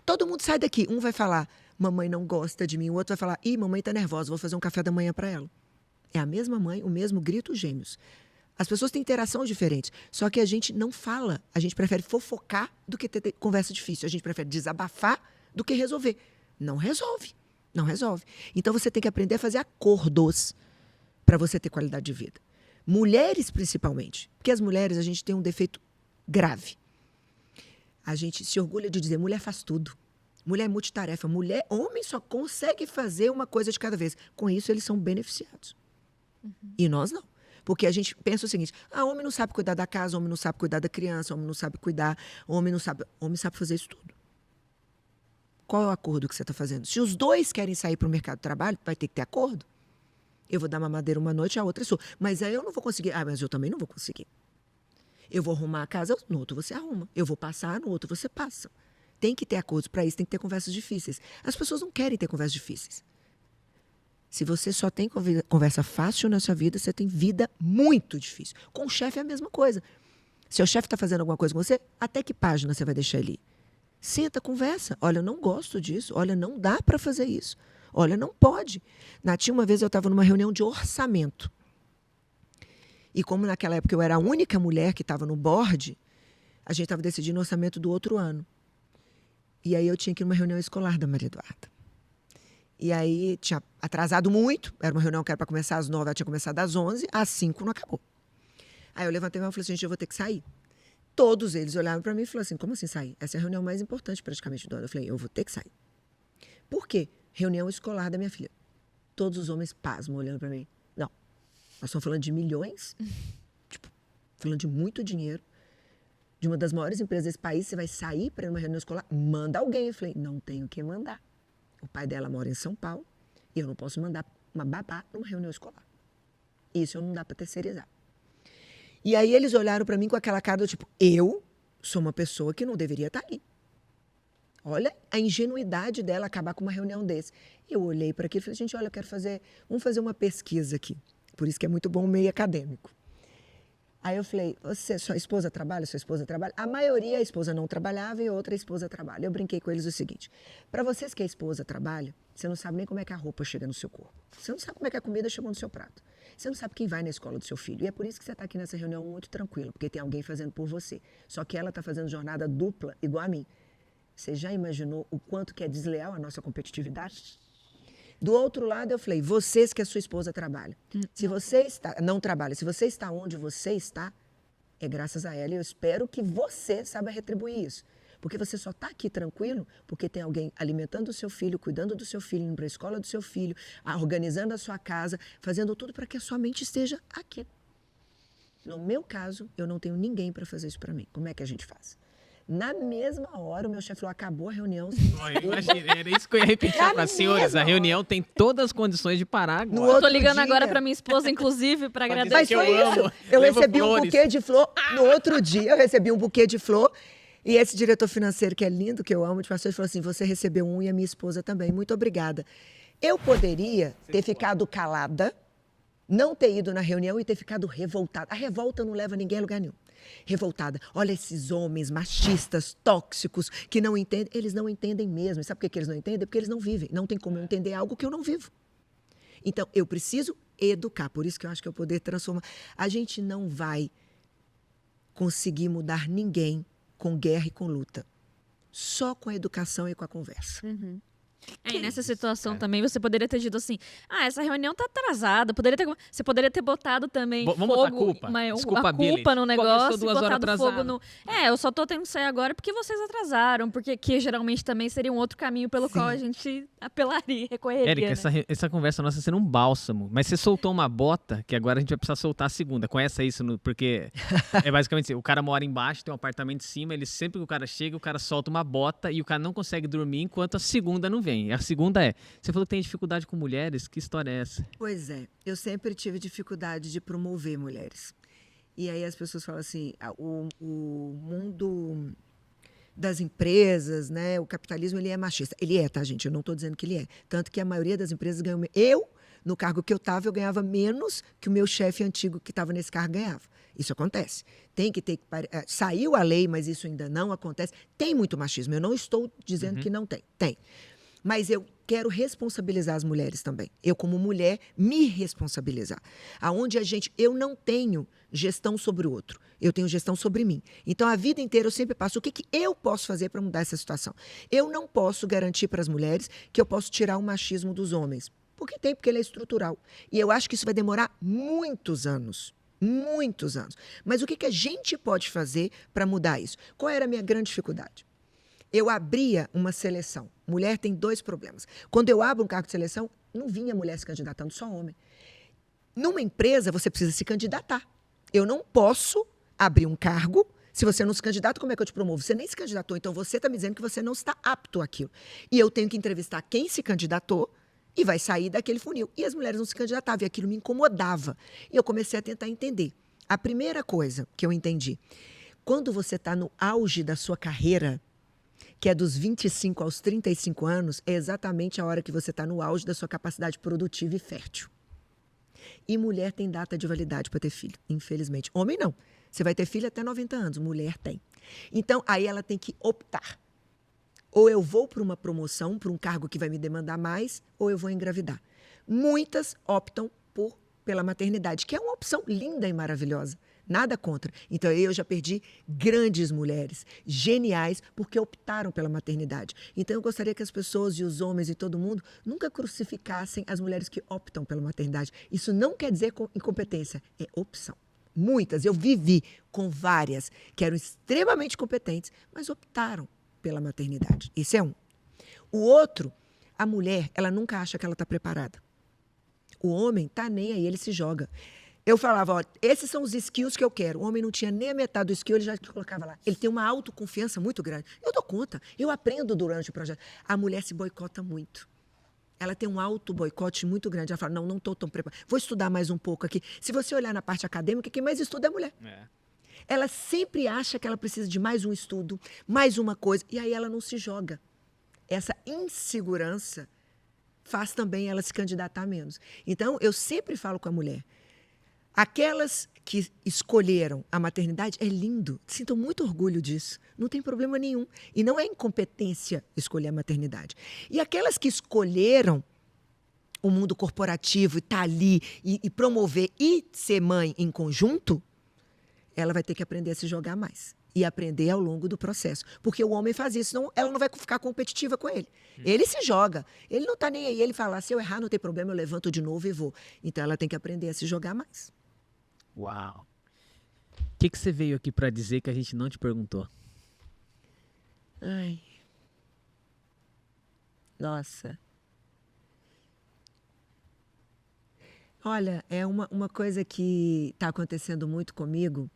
todo mundo sai daqui. Um vai falar, mamãe não gosta de mim. O outro vai falar, mamãe tá nervosa, vou fazer um café da manhã para ela. É a mesma mãe, o mesmo grito, gêmeos. As pessoas têm interações diferentes, só que a gente não fala. A gente prefere fofocar do que ter conversa difícil. A gente prefere desabafar do que resolver. Não resolve. Não resolve. Então você tem que aprender a fazer acordos para você ter qualidade de vida. Mulheres, principalmente. Porque as mulheres, a gente tem um defeito grave. A gente se orgulha de dizer, mulher faz tudo. Mulher é multitarefa. Homem só consegue fazer uma coisa de cada vez. Com isso, eles são beneficiados. E nós não. Porque a gente pensa o seguinte, homem não sabe cuidar da casa, homem não sabe cuidar da criança, homem não sabe cuidar, homem sabe fazer isso tudo. Qual é o acordo que você está fazendo? Se os dois querem sair para o mercado de trabalho, vai ter que ter acordo. Eu vou dar mamadeira uma noite, a outra é sua. Mas aí eu não vou conseguir. Mas eu também não vou conseguir. Eu vou arrumar a casa, no outro você arruma. Eu vou passar, no outro você passa. Tem que ter acordos para isso, tem que ter conversas difíceis. As pessoas não querem ter conversas difíceis. Se você só tem conversa fácil na sua vida, você tem vida muito difícil. Com o chefe é a mesma coisa. Se o chefe está fazendo alguma coisa com você, até que página você vai deixar ele ir? Senta, conversa. Olha, eu não gosto disso. Olha, não dá para fazer isso. Olha, não pode. Natinha, uma vez eu estava numa reunião de orçamento. E como naquela época eu era a única mulher que estava no board, a gente estava decidindo o orçamento do outro ano. E aí eu tinha que ir numa reunião escolar da Maria Eduarda. E aí tinha atrasado muito, era uma reunião que era para começar às 9, ela tinha começado às 11, às 5 não acabou. Aí eu levantei e falei assim, gente, eu vou ter que sair. Todos eles olharam para mim e falaram assim, como assim sair? Essa é a reunião mais importante praticamente do ano. Eu falei, eu vou ter que sair. Por quê? Reunião escolar da minha filha. Todos os homens pasmam olhando para mim. Não, nós estamos falando de milhões, falando de muito dinheiro, de uma das maiores empresas desse país, você vai sair para uma reunião escolar, manda alguém. Eu falei, não tenho que mandar. O pai dela mora em São Paulo e eu não posso mandar uma babá numa reunião escolar. Isso não dá para terceirizar. E aí eles olharam para mim com aquela cara do tipo, eu sou uma pessoa que não deveria estar ali. Olha a ingenuidade dela acabar com uma reunião desse. Eu olhei para aquilo e falei, gente, olha, vamos fazer uma pesquisa aqui. Por isso que é muito bom o meio acadêmico. Aí eu falei, sua esposa trabalha? Sua esposa trabalha? A maioria, a esposa não trabalhava e outra a esposa trabalha. Eu brinquei com eles o seguinte, para vocês que a esposa trabalha, você não sabe nem como é que a roupa chega no seu corpo. Você não sabe como é que a comida chegou no seu prato. Você não sabe quem vai na escola do seu filho. E é por isso que você está aqui nessa reunião muito tranquilo, porque tem alguém fazendo por você. Só que ela está fazendo jornada dupla, igual a mim. Você já imaginou o quanto que é desleal a nossa competitividade? Do outro lado, eu falei, vocês que a sua esposa trabalha. Se você não trabalha, se você está onde você está, é graças a ela. E eu espero que você saiba retribuir isso. Porque você só está aqui tranquilo porque tem alguém alimentando o seu filho, cuidando do seu filho, indo para a escola do seu filho, organizando a sua casa, fazendo tudo para que a sua mente esteja aqui. No meu caso, eu não tenho ninguém para fazer isso para mim. Como é que a gente faz? Na mesma hora, o meu chefe falou, acabou a reunião. Imagina, era isso que eu ia repetir para as senhoras. A reunião tem todas as condições de parar agora. Eu tô ligando agora para minha esposa, inclusive, para agradecer. Mas foi isso. Eu recebi um buquê de flor. No outro dia, eu recebi um buquê de flor. E esse diretor financeiro, que é lindo, que eu amo, de pastor, falou assim, você recebeu um e a minha esposa também. Muito obrigada. Eu poderia ter ficado calada, não ter ido na reunião e ter ficado revoltada. A revolta não leva ninguém a lugar nenhum. Revoltada. Olha esses homens machistas, tóxicos, que não entendem. Eles não entendem mesmo. E sabe por que eles não entendem? Porque eles não vivem. Não tem como eu entender algo que eu não vivo. Então, eu preciso educar. Por isso que eu acho que eu poder transformar. A gente não vai conseguir mudar ninguém com guerra e com luta. Só com a educação e com a conversa. E nessa situação também você poderia ter dito assim, essa reunião tá atrasada, você poderia ter botado também Vamos botar fogo, culpa. uma culpa no negócio, Começou 2 horas botado fogo atrasado. no... eu só tô tendo que sair agora porque vocês atrasaram, porque que geralmente também seria um outro caminho pelo qual a gente apelaria, recorreria. Érica, né? essa conversa nossa sendo um bálsamo, mas você soltou uma bota que agora a gente vai precisar soltar a segunda. Conhece isso? Porque é basicamente assim, o cara mora embaixo, tem um apartamento em cima, ele sempre que o cara chega, o cara solta uma bota e o cara não consegue dormir enquanto a segunda não vem. A segunda é, você falou que tem dificuldade com mulheres, que história é essa? Pois é, eu sempre tive dificuldade de promover mulheres. E aí as pessoas falam assim, o mundo das empresas, né, o capitalismo, ele é machista. Ele é, tá, gente? Eu não estou dizendo que ele é. Tanto que a maioria das empresas ganham... no cargo que eu estava, eu ganhava menos que o meu chefe antigo que estava nesse cargo ganhava. Isso acontece. Tem que ter... Saiu a lei, mas isso ainda não acontece. Tem muito machismo. Eu não estou dizendo que não tem. Tem. Mas eu quero responsabilizar as mulheres também. Eu, como mulher, me responsabilizar. Aonde eu não tenho gestão sobre o outro. Eu tenho gestão sobre mim. Então, a vida inteira eu sempre passo. O que eu posso fazer para mudar essa situação? Eu não posso garantir para as mulheres que eu posso tirar o machismo dos homens. Porque ele é estrutural. E eu acho que isso vai demorar muitos anos. Muitos anos. Mas o que a gente pode fazer para mudar isso? Qual era a minha grande dificuldade? Eu abria uma seleção. Mulher tem 2 problemas. Quando eu abro um cargo de seleção, não vinha mulher se candidatando, só homem. Numa empresa, você precisa se candidatar. Eu não posso abrir um cargo, se você não se candidata, como é que eu te promovo? Você nem se candidatou, então você está me dizendo que você não está apto àquilo. E eu tenho que entrevistar quem se candidatou e vai sair daquele funil. E as mulheres não se candidatavam, e aquilo me incomodava. E eu comecei a tentar entender. A primeira coisa que eu entendi, quando você está no auge da sua carreira, que é dos 25 aos 35 anos, é exatamente a hora que você está no auge da sua capacidade produtiva e fértil. E mulher tem data de validade para ter filho, infelizmente. Homem não. Você vai ter filho até 90 anos, mulher tem. Então, aí ela tem que optar. Ou eu vou para uma promoção, para um cargo que vai me demandar mais, ou eu vou engravidar. Muitas optam pela maternidade, que é uma opção linda e maravilhosa. Nada contra. Então, eu já perdi grandes mulheres, geniais, porque optaram pela maternidade. Então, eu gostaria que as pessoas e os homens e todo mundo nunca crucificassem as mulheres que optam pela maternidade. Isso não quer dizer incompetência, é opção. Muitas. Eu vivi com várias que eram extremamente competentes, mas optaram pela maternidade. Esse é um. O outro, a mulher, ela nunca acha que ela está preparada. O homem está nem aí, ele se joga. Eu falava, ó, esses são os skills que eu quero. O homem não tinha nem a metade do skill, ele já colocava lá. Ele tem uma autoconfiança muito grande. Eu dou conta, eu aprendo durante o projeto. A mulher se boicota muito. Ela tem um auto-boicote muito grande. Ela fala, não estou tão preparada. Vou estudar mais um pouco aqui. Se você olhar na parte acadêmica, quem mais estuda é a mulher. Ela sempre acha que ela precisa de mais um estudo, mais uma coisa, e aí ela não se joga. Essa insegurança faz também ela se candidatar menos. Então, eu sempre falo com a mulher, Aquelas que escolheram a maternidade, é lindo. Sintam muito orgulho disso. Não tem problema nenhum. E não é incompetência escolher a maternidade. E aquelas que escolheram o mundo corporativo e estar ali e promover e ser mãe em conjunto, ela vai ter que aprender a se jogar mais. E aprender ao longo do processo. Porque o homem faz isso, senão ela não vai ficar competitiva com ele. Ele se joga. Ele não está nem aí. Ele fala, se eu errar, não tem problema, eu levanto de novo e vou. Então, ela tem que aprender a se jogar mais. Uau! O que você veio aqui para dizer que a gente não te perguntou? Ai. Nossa. Olha, é uma coisa que está acontecendo muito comigo,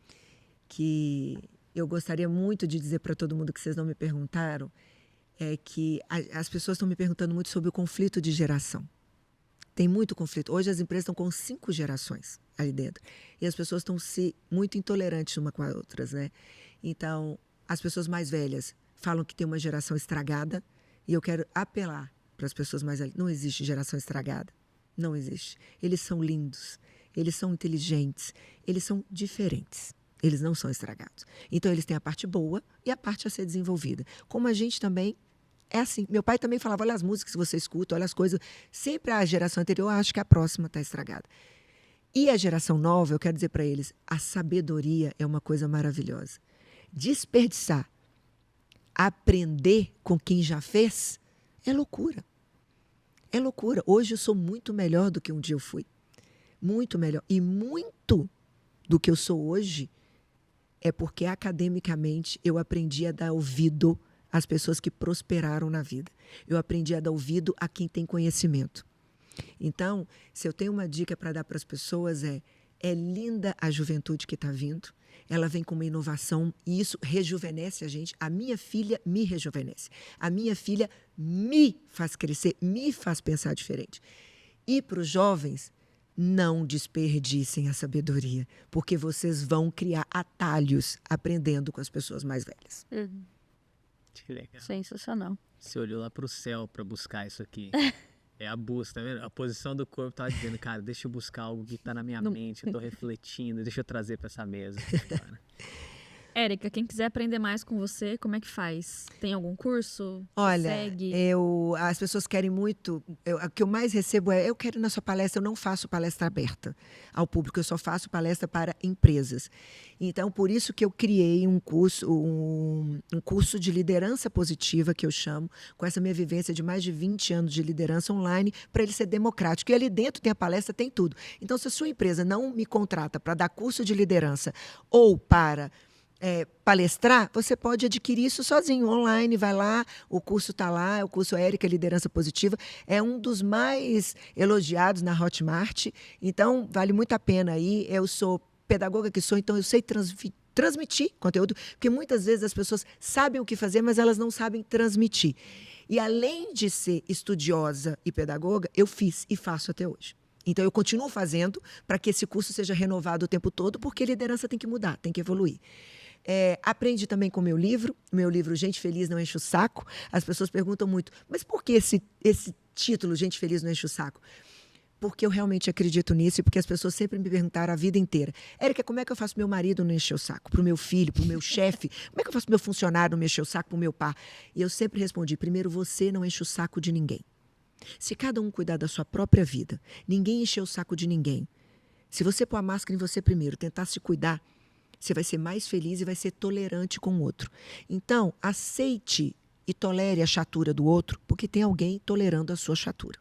que eu gostaria muito de dizer para todo mundo que vocês não me perguntaram, é que as pessoas estão me perguntando muito sobre o conflito de geração. Tem muito conflito. Hoje as empresas estão com 5 gerações ali dentro. E as pessoas estão muito intolerantes uma com as outras, né? Então, as pessoas mais velhas falam que tem uma geração estragada, e eu quero apelar para as pessoas mais velhas. Não existe geração estragada. Não existe. Eles são lindos, eles são inteligentes, eles são diferentes. Eles não são estragados. Então, eles têm a parte boa e a parte a ser desenvolvida. Como a gente também é assim. Meu pai também falava, olha as músicas que você escuta, olha as coisas. Sempre a geração anterior, eu acho que a próxima está estragada. E a geração nova, eu quero dizer para eles, a sabedoria é uma coisa maravilhosa. Desperdiçar, aprender com quem já fez, é loucura. É loucura. Hoje eu sou muito melhor do que um dia eu fui. Muito melhor. E muito do que eu sou hoje é porque academicamente eu aprendi a dar ouvido às pessoas que prosperaram na vida. Eu aprendi a dar ouvido a quem tem conhecimento. Então, se eu tenho uma dica para dar para as pessoas é linda a juventude que está vindo. Ela vem com uma inovação e isso rejuvenesce a gente. A minha filha me rejuvenesce. A minha filha me faz crescer, me faz pensar diferente. E para os jovens, não desperdicem a sabedoria, porque vocês vão criar atalhos aprendendo com as pessoas mais velhas. Que legal. Sensacional. Você olhou lá pro céu para buscar isso aqui. É a busca, tá vendo? A posição do corpo tá dizendo, cara, deixa eu buscar algo que tá na minha mente, eu tô refletindo, deixa eu trazer para essa mesa. Érica, quem quiser aprender mais com você, como é que faz? Tem algum curso? Olha, Segue? as pessoas querem muito. O que eu mais recebo eu quero ir na sua palestra, eu não faço palestra aberta ao público, eu só faço palestra para empresas. Então, por isso que eu criei um curso de liderança positiva, que eu chamo, com essa minha vivência de mais de 20 anos de liderança online, para ele ser democrático. E ali dentro tem a palestra, tem tudo. Então, se a sua empresa não me contrata para dar curso de liderança ou para palestrar, você pode adquirir isso sozinho, online, vai lá, o curso está lá, o curso Érica Liderança Positiva, é um dos mais elogiados na Hotmart, então vale muito a pena aí, eu sou pedagoga que sou, então eu sei transmitir conteúdo, porque muitas vezes as pessoas sabem o que fazer, mas elas não sabem transmitir. E além de ser estudiosa e pedagoga, eu fiz e faço até hoje. Então, eu continuo fazendo para que esse curso seja renovado o tempo todo, porque liderança tem que mudar, tem que evoluir. Aprende também com o meu livro Gente Feliz Não Enche o Saco. As pessoas perguntam muito, mas por que esse título, Gente Feliz Não Enche o Saco? Porque eu realmente acredito nisso e porque as pessoas sempre me perguntaram a vida inteira. Érica, como é que eu faço meu marido não encher o saco? Para o meu filho, para o meu chefe? Como é que eu faço meu funcionário não encher o saco para o meu pai? E eu sempre respondi, primeiro, você não enche o saco de ninguém. Se cada um cuidar da sua própria vida, ninguém encher o saco de ninguém. Se você pôr a máscara em você primeiro, tentar se cuidar, você vai ser mais feliz e vai ser tolerante com o outro. Então, aceite e tolere a chatura do outro, porque tem alguém tolerando a sua chatura.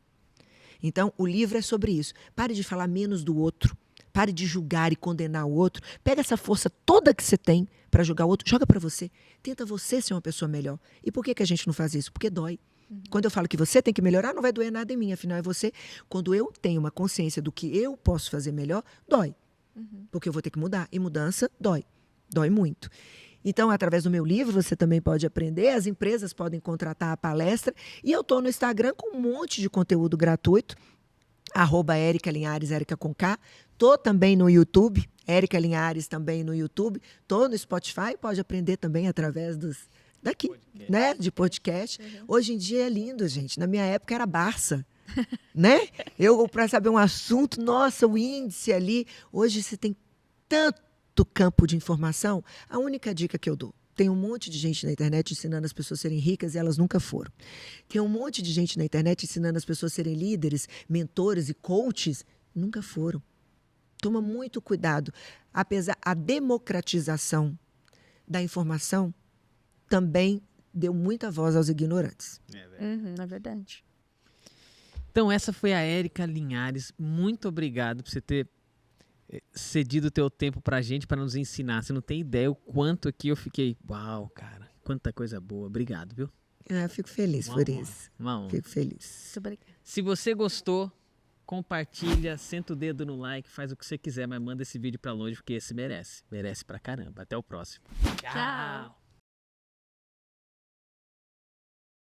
Então, o livro é sobre isso. Pare de falar menos do outro. Pare de julgar e condenar o outro. Pega essa força toda que você tem para julgar o outro, joga para você. Tenta você ser uma pessoa melhor. E por que a gente não faz isso? Porque dói. Quando eu falo que você tem que melhorar, não vai doer nada em mim, afinal é você. Quando eu tenho uma consciência do que eu posso fazer melhor, dói. Porque eu vou ter que mudar. E mudança dói. Dói muito. Então, através do meu livro, você também pode aprender. As empresas podem contratar a palestra. E eu estou no Instagram com um monte de conteúdo gratuito. @Érica Linhares, Érica com K. Estou também no YouTube. Érica Linhares também no YouTube. Estou no Spotify. Pode aprender também através daqui, podcast. Né? De podcast. Hoje em dia é lindo, gente. Na minha época era Barça. Né? Para saber um assunto, nossa, o índice ali. Hoje você tem tanto campo de informação. A única dica que eu dou: tem um monte de gente na internet ensinando as pessoas a serem ricas e elas nunca foram. Tem um monte de gente na internet ensinando as pessoas a serem líderes, mentores e coaches, nunca foram. Toma muito cuidado. Apesar a democratização da informação também deu muita voz aos ignorantes. É verdade. Então, essa foi a Érica Linhares. Muito obrigado por você ter cedido o teu tempo pra gente, para nos ensinar. Você não tem ideia o quanto aqui eu fiquei... Uau, cara, quanta coisa boa. Obrigado, viu? Fico feliz por isso. Uma honra. Fico feliz. Muito obrigada. Se você gostou, compartilha, senta o dedo no like, faz o que você quiser, mas manda esse vídeo pra longe, porque esse merece. Merece pra caramba. Até o próximo. Tchau.